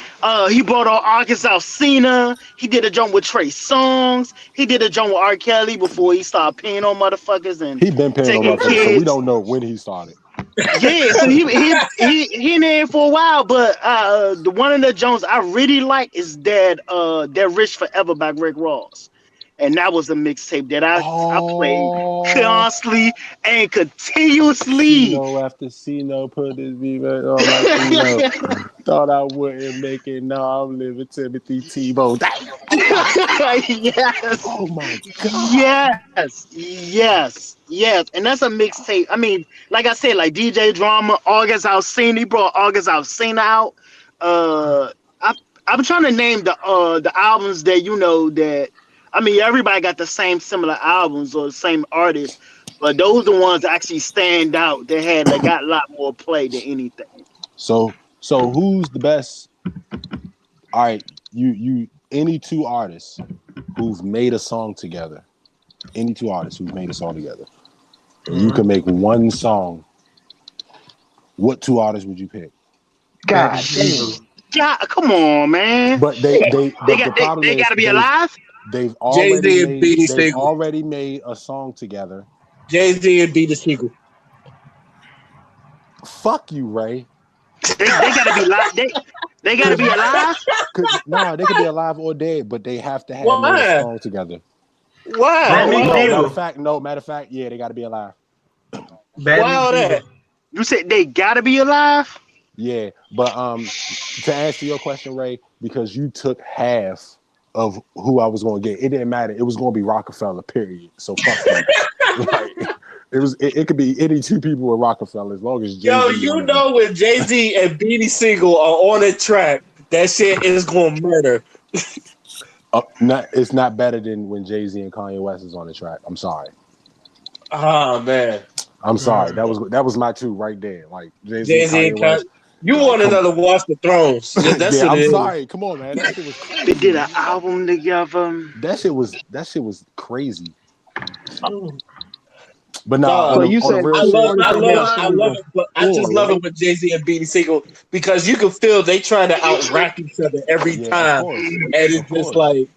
he brought on Arkansas Cena. He did a jump with Trey Songz. He did a jump with R. Kelly before he started paying on motherfuckers and He been paying on taking motherfuckers, so we kids. don't know when he started. Yeah, so he in there for a while, but the one of the Jones I really like is that Rich Forever by Rick Ross, and that was a mixtape that I played Oh, constantly and continuously. Casino after Casino put his beat on like Eno. Thought I wouldn't make it. Now I'm living Timothy Tebow. Damn. Yes, Oh my god. yes, and that's a mixtape. I mean, like I said, like DJ Drama, August Alsina, he brought August Alsina out. Uh, I I'm trying to name the albums that that. I mean, everybody got the same similar albums or the same artists, but those are the ones that actually stand out. They got a lot more play than anything. So who's the best? All right, you any two artists who've made a song together. Any two artists who've made a song together. And you Mm-hmm. can make one song. What two artists would you pick? God damn. God, come on, man. But the problem They got is to be alive. Jay Z and Beanie they've Siegel. already made a song together. Jay Z and Beanie Siegel. Fuck you, Ray. They got to be alive. They got to be alive. Nah, they could be alive or dead, but they have to have made a Why? song together. Why? Bad No, Meets Why? matter of fact, yeah, they got to be alive. Bad Why Meets all Evil. that? You said they got to be alive. Yeah, but to answer your question, Ray, because you took half of who I was going to get, it didn't matter. It was going to be Rockefeller, period. So fuck you. Like it could be any two people with Rockefeller as long as Jay-Z Yo, one you of them. know when Jay Z and Beanie Siegel are on a track, that shit is going to murder. It's not better than when Jay-Z and Kanye West is on the track. I'm sorry. Oh man, I'm sorry. That was my two right there. Like Jay-Z Jay and Z Kanye and Kanye. West. You Like, want another Watch the Thrones? That's yeah, what I'm it is. sorry. Come on, man. That shit was They did crazy. an album together. That shit was crazy. Oh, But nah, dog. So on you the said real I two love, shit. artists I that made love, a I song love it, but I just before, love right? it with Jay Z and Beanie Siegel because you can feel they trying to out rap each other every Yeah, of time, course. and Of it's just course. like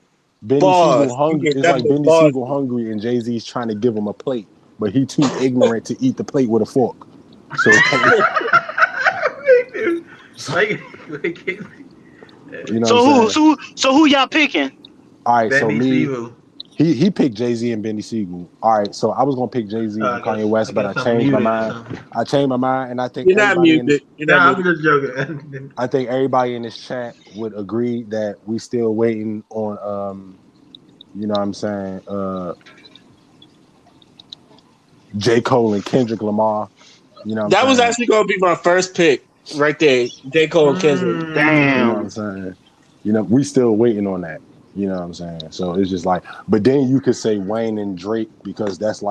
Benny Siegel bars. You hungry. get It's like nothing but Benny bars. Siegel hungry and Jay-Z's trying to give him a plate, but he too ignorant to eat the plate with a fork. So like, like, you know what I'm So saying? who y'all picking? All right, Bad so Meets me, Evil. He picked Jay-Z and Benny Siegel. All right, so I was gonna pick Jay-Z and Kanye I West, but I guess I'm changed my muted or mind. something. I changed my mind, and I think You're not everybody in this muted. You're not Nah, I'm muted. just joking. I think everybody in this chat would agree that we still waiting on you know what I'm saying, J. Cole and Kendrick Lamar. You know what I'm That was saying? actually going to be my first pick right there. J. Cole and Kendrick. You know what Damn. I'm saying? You know, we still waiting on that. You know what I'm saying? So it's just like, but then you could say Wayne and Drake because that's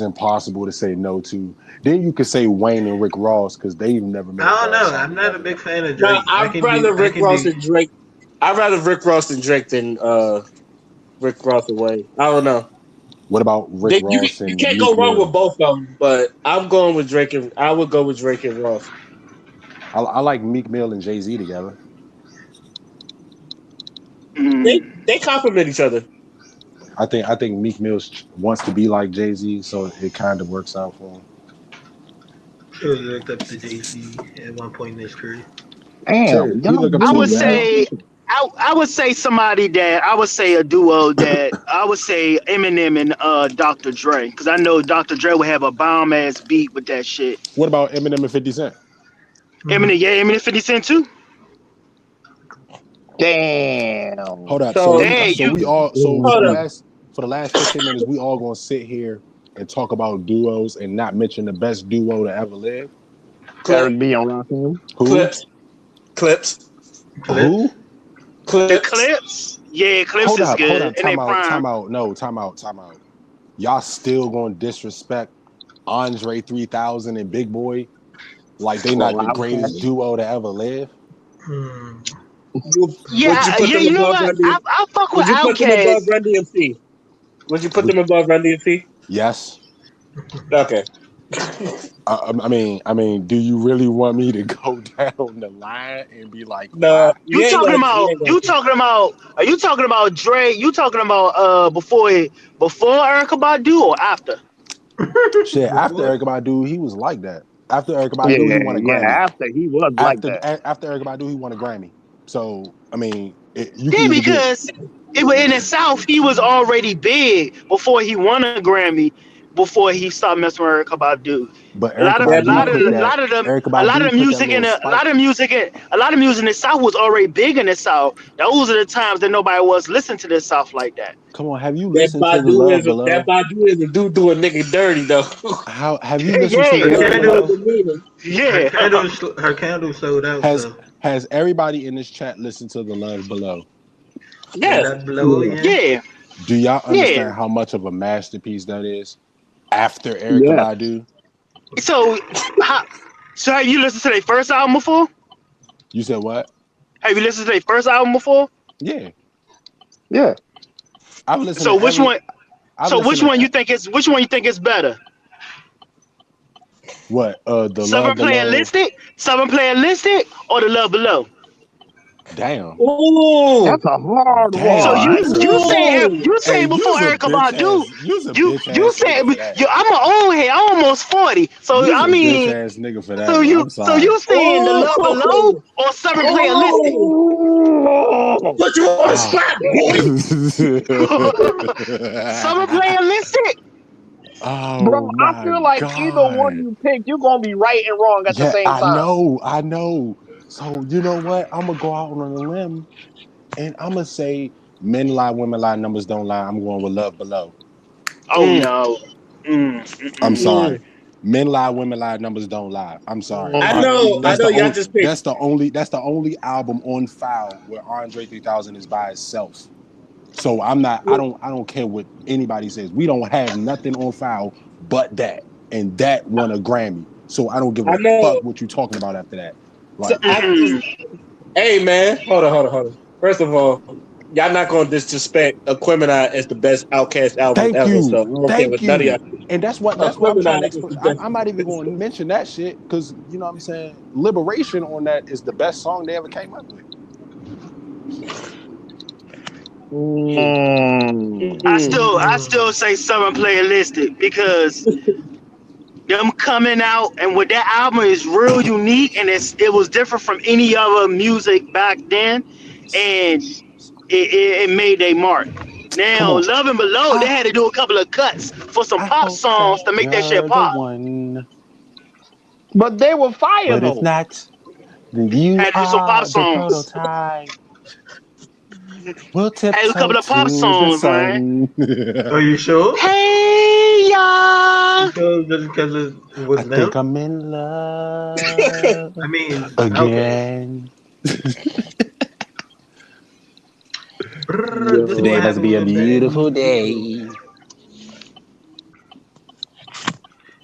impossible to say no to. Then you could say Wayne and Rick Ross because they've never made a I don't bad know. song I'm not a together. big fan of No, Drake. I'd rather I Rick can Ross do. and Drake. I'd rather Rick Ross and Drake than Rick Ross and Wayne. I don't know. What about Rick Ross You and can't go Meek wrong with Mill? both of them, but I'm going with Drake and I would go with Drake and Ross. I like Meek Mill and Jay-Z together. They complement each other. I think Meek Mill wants to be like Jay-Z, so it kind of works out for him. He was looked up to Jay-Z at one point in his career. Shit, Damn, he y'all look up I to him would really now. say I would say somebody that I would say a duo that I would say Eminem and Dr. Dre because I know Dr. Dre would have a bomb ass beat with that shit. What about Eminem and 50 Cent? Mm-hmm. Eminem, yeah, Eminem 50 Cent too. damn. Hold up. So So Hey, so you we all so hold up. for the last 15 minutes, we all gonna sit here and talk about duos and not mention the best duo to ever live. Clip, Eric B and Rakim. Who? clips, clips, Who? Clips. the clips. Clips, yeah, Clips is Hold good up. in their prime. Time out. No, time out. Time out. Y'all still gonna disrespect Andre 3000 and Big Boy like they Well, not the I'm greatest saying. duo to ever live? Hmm. Would you Yeah, put yeah, them you know above what? Randy? I fuck with Would you put them above Outkast. Randy and P? Would you put Would- them above Randy and P? Yes. Okay. Do you really want me to go down the line and be like, No, why? you ain't gonna. You ain't gonna. Are you talking about Dre? You talking about before Erica Badu or after? Shit, after Before. Eric Badu, he was like that. After Eric Badu, he Yeah, won a yeah. Grammy. After he was like that. After Eric Badu, he won a Grammy. So you can Yeah, either get because it was in the South. He was already big before he won a Grammy. Before he started messing with Erica Badu. but A Eric lot of That a Badu lot might of be put a it. that lot of them Eric a lot of Badu put that music in little the a spike. lot of music in a lot of music in the South was already big in the South. Those are the times that nobody was listening to the South like that. Come on, have you That listened to the Badu Love is a that Below? Badu is a dude doing nigga dirty though. How have you listened to the Her Yeah, That's Love a candle. type Below? of meaning. Her yeah. candle. Her candle sold out. Has So has everybody in this chat listened to the Love Below? let Yes. that blow Yeah. again. Yeah, Do y'all yeah. understand how much of a masterpiece that is? After Erica Yes. Badu, So, how, so have you listened to their first album before? you said what? Have you listened to their first album before? Yeah, Yeah. I've listened So to which every. one? I've So listened to which one you think is better? what? The Love Below. Seven player listed, or the Love Below? Damn, Ooh. That's a hard So damn. one. Ooh. you Hey, say before Erica Badu, you's a bitch you ass said nigga for that. I'm an old head, I'm almost 40. So You's I a bitch mean, ass nigga for that one. I'm so sorry. you saying the Love Below Oh. or seven player listed? Oh. Put you on the Oh. spot, boy. Seven player listed? Bro, Oh I my feel like either one god. you pick, you're gonna be right and wrong at the Yeah, same I time. know, I know. So you know what? I'm gonna go out on a limb and I'm gonna say men lie, women lie, numbers don't lie. I'm going with Love Below. Oh Mm, no. I'm sorry. mm. Men lie, women lie, numbers don't lie. I'm sorry. I know. I That's know. the Y'all only. just picked. That's the only album on file where Andre 3000 is by itself. So I'm not. I don't care what anybody says. We don't have nothing on file but that, and that won a Grammy. So I don't give I a know. fuck what you talking about after that. So Like, I just. Hey man, hold on. First of all, y'all not gonna disrespect Aquemini as the best Outcast album thank ever. So you, I don't care thank what none of y'all. you. And that's what I'm Aquemini trying to is explain. the I'm not even best. going to mention that shit because you know what I'm saying. Liberation on that is the best song they ever came up with. Mm. I still say seven player listed because them coming out and with that album is real unique and it was different from any other music back then and it made a mark. Now, Love and Below, they had to do a couple of cuts for some pop songs to make that shit you're the pop. one. But they were fire But if though. not, then you Had to do some pop are the songs. prototype. We'll Had to do a tiptoe couple of pop to the songs, man. sun. Are you sure? Hey, You y'all. sure just because it I was think them? I'm in love I mean, okay. again. Brrr, this is Today what Yo. must happened be a when bad beautiful news get real. day.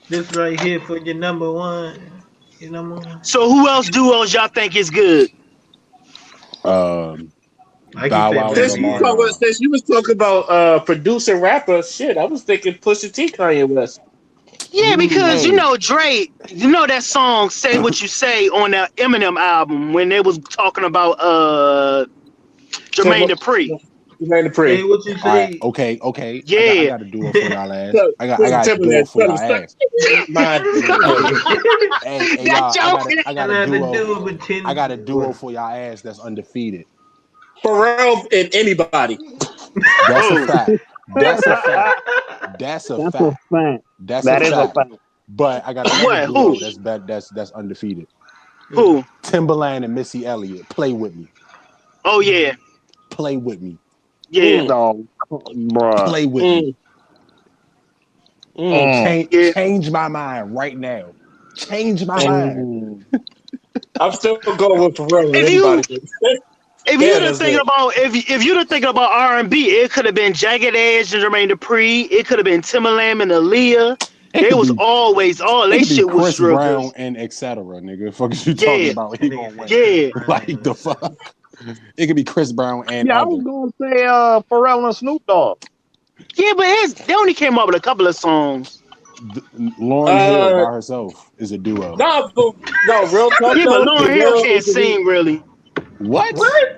This right here for your number one. Your number one. So who else duos y'all think is good? Um, I keep Bow saying Wow and Mary Since J. Omarion. you was talking about producer rapper, shit, I was thinking Pusha T, Kanye West. Yeah, because Hey, Drake, that song "Say What You Say" on that Eminem album when they was talking about So Jermaine Dupri. you made it Say pretty. what you all right, say. okay. I Yeah. got a duo for y'all ass. So, I got a duo Timberland, for y'all ass. my Hey, hey, That y'all. joke. I got And a I had to duo. do it with I got a 10. duo for y'all ass that's undefeated. Pharrell and anybody. That's a Oh, fact. That's a fact. That's a That's a fact. fact. That's a That is a fact. fact. But I got another what? Who? duo that's undefeated. Who? Who? Timberland and Missy Elliott. Play with me. Oh yeah, Play with me. yeah, Mm, No, bruh. Play with me. mm, mm. Mm, yeah. Change my mind right now. Change my mind. mm. I'm still going with Pharrell and If you anybody. if Damn, you'd have that's thinking good. about if you'd have thinking about R&B, it could have been Jagged Edge and Jermaine Dupri. It could have been Timbaland and Aaliyah. It They could was be always all it they could be shit was Chris real good. Brown and etc. Nigga. Fuck is you talking Yeah, about? That He nigga gonna said win. Chris yeah. Like Brown. the fuck. It could be Chris Brown and Yeah, I was other. gonna say Pharrell and Snoop Dogg. Yeah, but they only came up with a couple of songs. Lauren Hill Uh, by herself is a duo. no, real talk Yeah, but though. Lauryn Hill Pharrell can't is the sing really. What? What?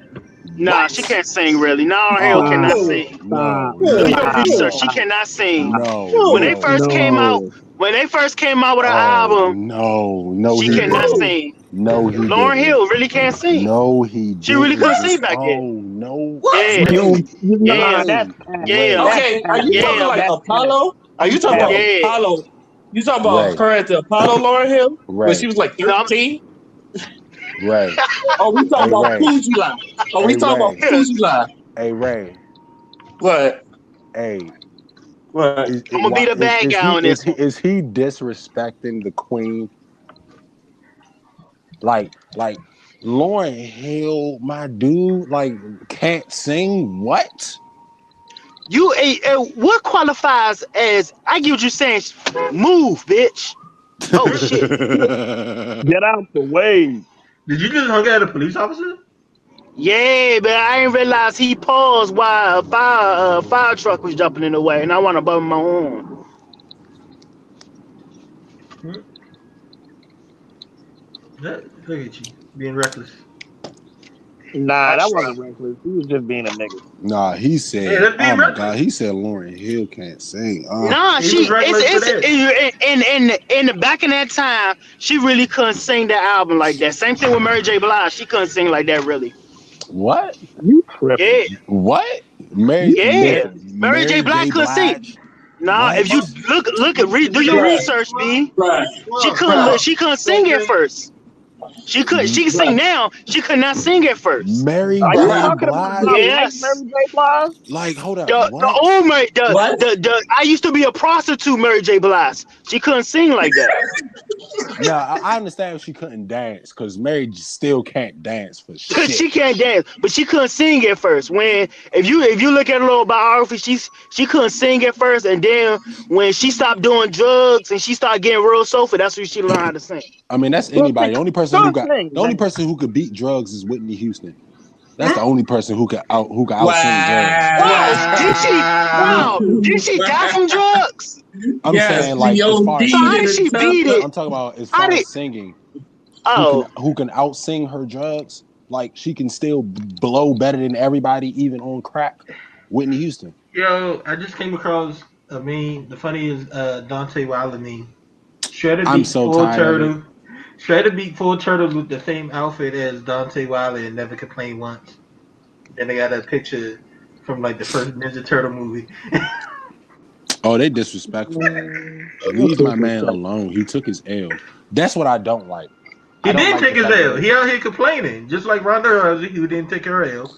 Nah, she What? can't sing really. Lauryn Hill Oh cannot Stop, sing. stop, Do Whoa, your no, stop, research. She whoa, stop, cannot sing. stop. When they whoa, first came out, No. when they first came out with her oh album, no, she he cannot didn't. whoa. sing. No, he Lauryn didn't. Hill really can't sing. No, he She really didn't. couldn't Just sing back then. no. What? Yeah, Ray, yeah, Nah, that's Ray, cat. yeah, Ray, That's Okay, are cat. you talking yeah, like That's cat. Apollo? Are you You talking cap. about Ray, yeah. Apollo? You talking about Ray, current to Apollo Lauren Hill when she Ray, was like No, I'm, 13? Ray. Oh, we talking Hey about Ray, Fuji Line. Oh, we hey talking about Ray, Fuji Line. hey Ray. What? Hey, What? I'm gonna be the bad guy on this one. is he disrespecting the queen? Like Lauren Hill, my dude, like can't sing. What? What qualifies as? I get what you're saying. Move, bitch. Oh shit. Get out the way. Did you just hung out at a police officer? Yeah, but I didn't realize he paused while a fire truck was jumping in the way, and I want to bum my horn. Hmm? Look at you being reckless. Nah, I that try. wasn't reckless. He was just being a nigga. Nah, he Hey, said, that's "Oh being my reckless. God," he said Lauren Hill can't sing. Nah, He was she reckless for it's that. in the back in that time, she really couldn't sing the album like that. Same thing with Mary J. Blige, she couldn't sing like that really. What? You tripping. Yeah, What? Mary You yeah. tripping. Mary J. Mary Blige J. couldn't sing. Blige? Nah, if you What? do your Right, research, B. right, Bruh. She couldn't sing at Something. first. She can sing right. now. She could not sing at first. Mary Are you Right. J. talking about my Blige? life, Yes. Mary J. Blige? Like, hold up, The what? old Mary What? the I used to be a prostitute, Mary J. Blige. She couldn't sing like that. Now, I understand she couldn't dance because Mary still can't dance for Cause shit. she can't dance, but she couldn't sing at first. When if you look at a little biography, she couldn't sing at first, and then when she stopped doing drugs and she started getting real soulful, that's when she learned how to sing. I mean, that's Well, she anybody. could sing, The only man. person who could beat drugs is Whitney Houston. That's the Hmm? only person who could out sing drugs. Wow, did she? Wow. Wow, did she die from drugs? I'm Yes, saying she like as far as So OD'd how in did the she tub. beat it? I'm talking about as How far did? as singing, Oh, who can out sing her drugs? Like she can still blow better than everybody, even on crack. Whitney Houston. Yo, I just came across a meme. The funny is Dante Wilder meme. Shredder I'm beat so Full tired of it. Turtle. Shredder beat Full Turtle with the same outfit as Dante Wilder and never complained once. Then they got a picture from like the first Ninja Turtle movie. Oh, they disrespectful. Leave my man alone. He took his L. That's what I don't like. He I don't did like take the his fact L. that He out here complaining, just like Ronda Rousey, who didn't take her L.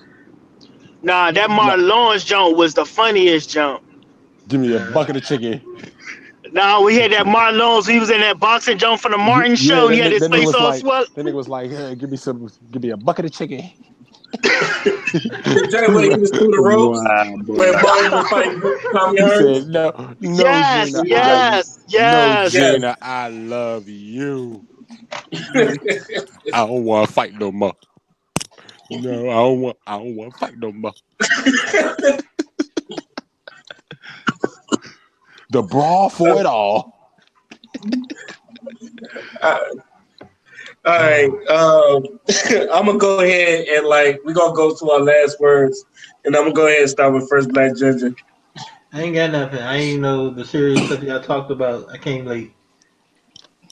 Nah, that no, Martin Lawrence jump was the funniest jump. give me a bucket of chicken. Nah, we had that Martin Lawrence. He was in that boxing jump from the Martin Yeah, show. He had his then it face was all like, swell. hey, give me a bucket of chicken. The joint where he was through the ropes Wow, boy. when Martin was fighting Tommy He Hearns. said, no, Yes, Gina, yes, yes. Yes. I love you. I don't want to fight no more. No, I don't want to fight no more. The brawl for it all. All right. I'm gonna go ahead and we're gonna go to our last words, and I'm gonna go ahead and start with First Black Ginger. I ain't got nothing. I ain't know the serious stuff y'all talked about. I came late.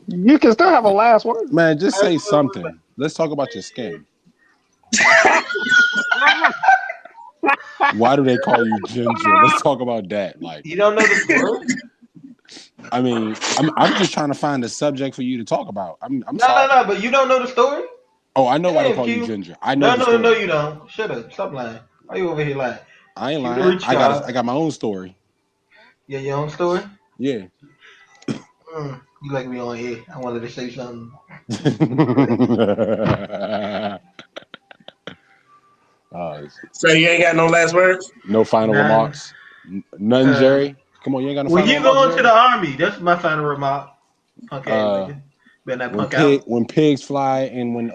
You can still have a last word. Man, just Last say word was something. Let's talk about your skin. Why do they call you Ginger? Let's talk about that. Like, you don't know the story? I mean, I'm just trying to find a subject for you to talk about. I'm No, sorry. no, no. But you don't know the story? Oh, I know why they Damn, call you Q. Ginger. I know No, the no, no, story. you don't. Shut up. Stop lying. Why you over here lying? I ain't You the lying. rich I guy. got my own story. Yeah, your own story? Yeah. You like me on air. I wanted to say something. uh, So you ain't got no last words? no final None. remarks. None, Uh, Jerry. Come on, you ain't got no when final you remarks, go into Jerry. the army, that's my final remark. Punk ass Uh, nigga. Better not punk out. when pigs fly and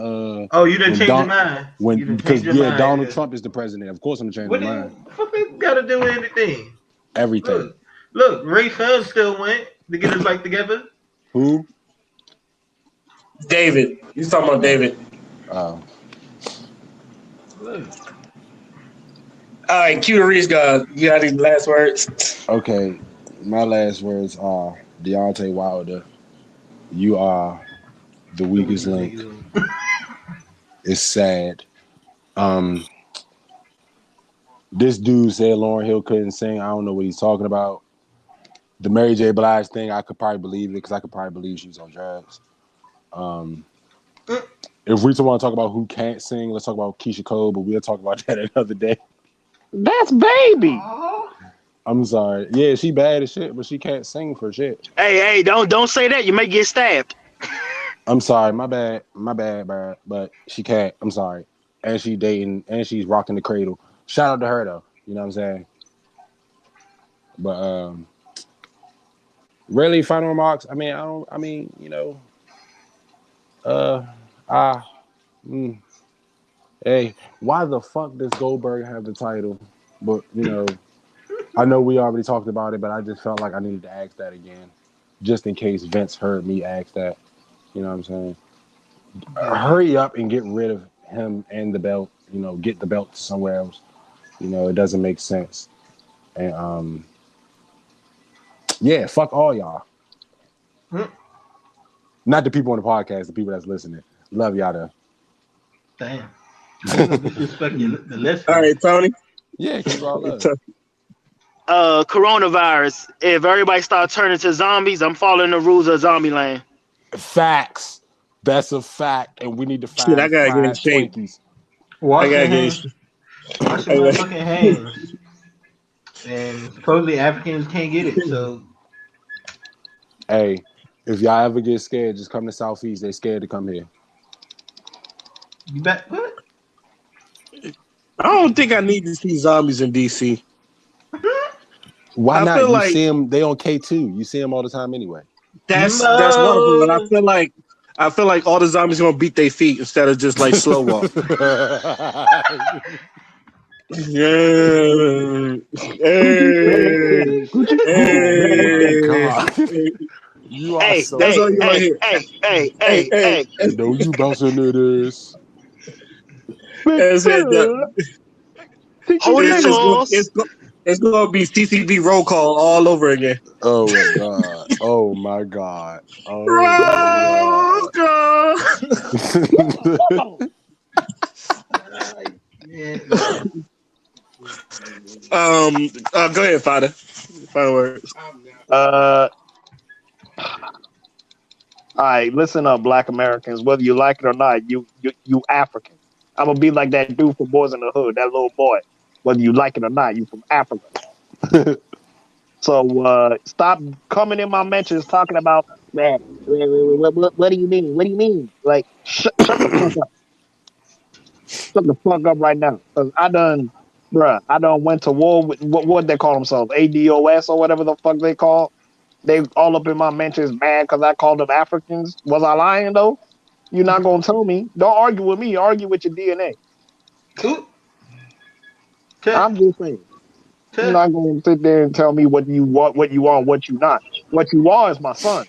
Oh, you didn't when change your Don mind. when You didn't because change your Donald mind. Trump is the president. Of course, I'm gonna change What my do mind. the fuck they got to do with anything? Everything. Look. Ray Sun still went to get his life together. Who? David. You talking about David? Uh, Look. All right, Q the Reese God. You got any last words? okay. My last words are Deontay Wilder. You are the The weakest weakest link. nigga. It's sad. Um, this dude said Lauryn Hill couldn't sing. I don't know what he's talking about. The Mary J. Blige thing, I could probably believe it because I could probably believe she was on drugs. If we want to talk about who can't sing, let's talk about Keisha Cole, but we'll talk about that another day. That's baby. Oh. I'm sorry. Yeah, she bad as shit, but she can't sing for shit. Hey, don't say that. You may get stabbed. I'm sorry. My bad, bro. But she can't. I'm sorry. And she dating, and she's rocking the cradle. Shout out to her though. You know what I'm saying? But really, final remarks. I mean, I don't. I mean, you know, uh, ah, hey, why the fuck does Goldberg have the title? But you know, I know we already talked about it, but I just felt like I needed to ask that again, just in case Vince heard me ask that. You know what I'm saying? Hurry up and get rid of him and the belt. You know, get the belt somewhere else. You know, it doesn't make sense. And yeah, fuck all y'all. Not the people on the podcast, the people that's listening. Love y'all though. Damn. How you gonna disrespect the All listeners? right, Tony. Yeah, keep all love. Coronavirus. If everybody starts turning to zombies, I'm following the rules of Zombieland. Facts. That's a fact, and we need to Shit, I find gotta get in fried shape. Twinkies. I Wash your gotta get in hands. shape. Wash your motherfucking hands. And supposedly Africans can't get it, so Hey, if y'all ever get scared, just come to Southeast. They scared to come here. you bet. What? I don't think I need to see zombies in DC. Why I not? feel You like see them. They on K2. You see them all the time anyway. that's wonderful, but No. I feel like all the zombies gonna beat their feet instead of just like slow walk. Yeah. Hey. Oh my Hey. god, Hey. you are Hey, so That's hey, all you're gonna hey, hear. hey, hey, Hey, hey, hey. hey. You know you bouncing it is. That's it. Hold it, sauce. It's gonna be CCB roll call all over again. Oh my god. Oh my god. Oh Roll call. my god. Yeah, Go ahead, Father. Final words. Uh, all right, listen up, Black Americans. Whether you like it or not, you African. I'm gonna be like that dude from Boys in the Hood, that little boy. Whether you like it or not, you from Africa. So stop coming in my mentions talking about man. What do you mean? What do you mean? Like shut the fuck up. Shut the fuck up right now. Cause I done went to war with what they call themselves, ADOS or whatever the fuck they call. They all up in my mentions mad because I called them Africans. Was I lying though? You're not gonna tell me. Don't argue with me. Argue with your DNA. Ooh, tuh, I'm just saying. You're tuh. not gonna sit there and tell me what you want, what you are, what you not. What you are is my son,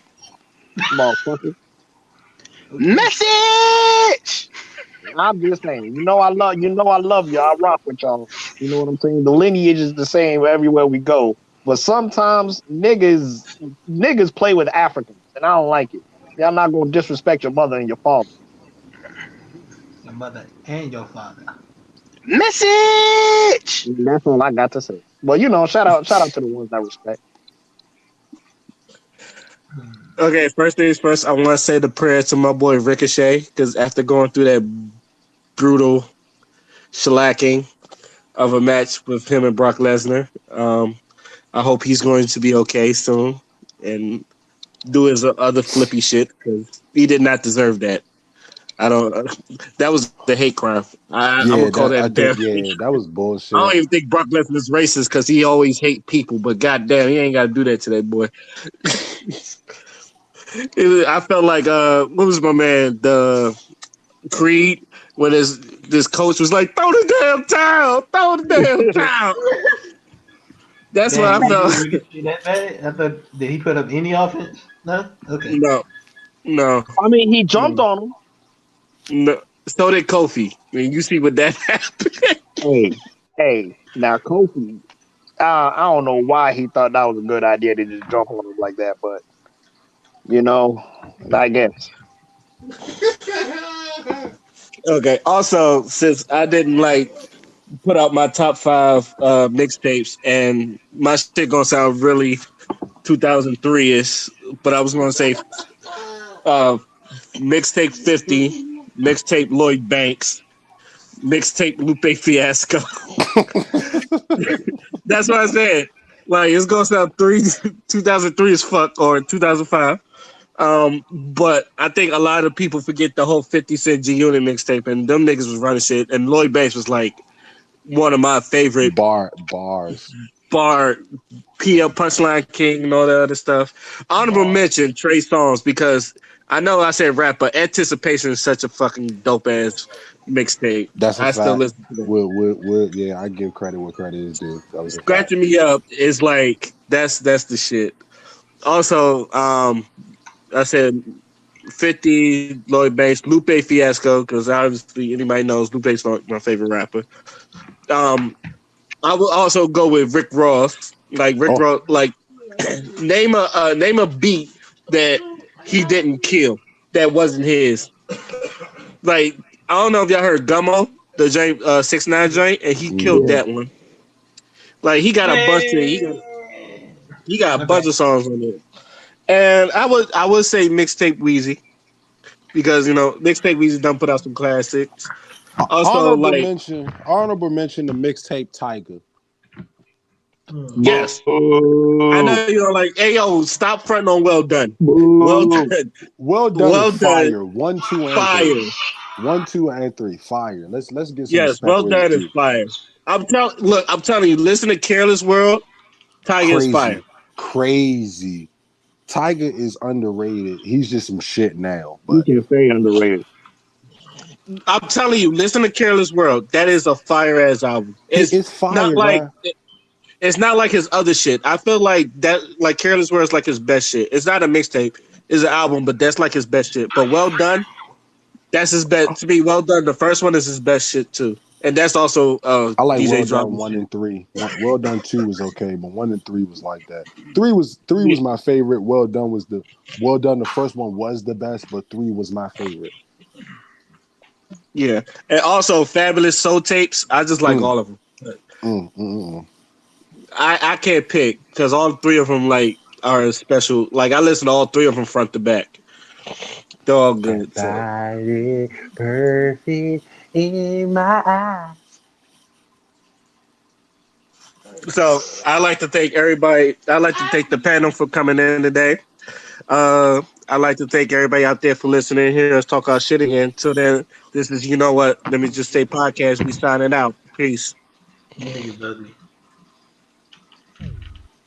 motherfucker. Okay. Message. I'm just saying. I love you. I rock with y'all. You know what I'm saying? The lineage is the same everywhere we go. But sometimes niggas play with Africans, and I don't like it. Y'all not gonna disrespect your mother and your father. Your mother and your father. Message. And that's all I got to say. Well, shout out to the ones I respect. Hmm. Okay, first things first, I want to say the prayer to my boy Ricochet because after going through that brutal shellacking of a match with him and Brock Lesnar, I hope he's going to be okay soon and do his other flippy shit because he did not deserve that. I don't. That was the hate crime. I'm gonna Yeah, call that I that damn. think that was I don't bullshit. even think Brock Lesnar is racist because he always hate people. But goddamn, he ain't got to do that to that boy. I felt like what was my man the Creed when his this coach was like throw the damn towel, throw the damn towel. That's what Damn, I did he do felt. Ricochet that bad? I thought, did he put up any offense? No? Okay. No, no, I mean, he jumped no, on him. no. So did Kofi. I mean, you see what that happened. Hey, hey. Now Kofi, I don't know why he thought that was a good idea to just jump on him like that, but you know, I guess. Okay. Also, since I didn't like put out my top five mixtapes, and my shit gonna sound really 2003 ish, but I was gonna say uh, mixtape 50, mixtape Lloyd Banks, mixtape Lupe Fiasco. That's what I said. Like it's gonna sound 2003 as fuck or 2005. But I think a lot of people forget the whole 50 Cent G Unit mixtape, and them niggas was running shit, and Lloyd Banks was like one of my favorite Bars. bar PL Punchline King and all that other stuff. Honorable Bar. mention Trey Songz because I know I said rap, but Anticipation is such a fucking dope ass mixtape. That's a I still fact. listen to that. Yeah, I give credit where credit is due. That was a fact. Scratching Me Up is like that's the shit. Also, I said 50 Lloyd Banks, Lupe Fiasco, because obviously anybody knows Lupe's my favorite rapper. Um, I will also go with Rick Ross. Like Rick Oh, Ross, like name a beat that he didn't kill that wasn't his. Like I don't know if y'all heard Gummo, the joint 6ix9ine joint, and he killed Yeah. that one. Like Man. he got a Okay. bunch of songs on it. And I would say mixtape Wheezy because mixtape Wheezy done put out some classics. Also, honorable like mention. Honorable mention the mixtape Tiger. Hmm. yes, I know Boo. you're like, hey yo, stop fronting on Well Done, Well Boo. Done, Well done is Well Done, fire. One, two, and three. fire. 1, 2, and 3. Fire. Let's get some Yes, respect Well where it's Done is due. fire. I'm telling you, listen to Careless World, Tiger is fire. Crazy. Crazy. Tiger is underrated. He's just some shit now. You But can say underrated. I'm telling you, listen to Careless World. That is a fire ass album. it's Not fire, like bro. it's not like his other shit. I feel like that like Careless World is like his best shit. It's not a mixtape, it's an album, but that's like his best shit. But Well Done, that's his best to be Well Done. The first one is his best shit too. And that's also I like DJ Well Done Drama 1 shit. and 3. Well Done 2 was okay, but 1 and 3 was like that. Three was Yeah. my favorite. Well Done. The first one was the best, but 3 was my favorite. Yeah. And also Fabulous Soul Tapes. I just like Mm. all of them. I can't pick because all three of them like are special. Like I listen to all three of them front to back. They're all good. So Body perfect in my eyes. I'd like to thank everybody. I'd like to thank the panel for coming in today. I'd like to thank everybody out there for listening. Hear us talk our shit again. Till then, this is you know what. Let me just say podcast. We signing out. Peace. You niggas ugly.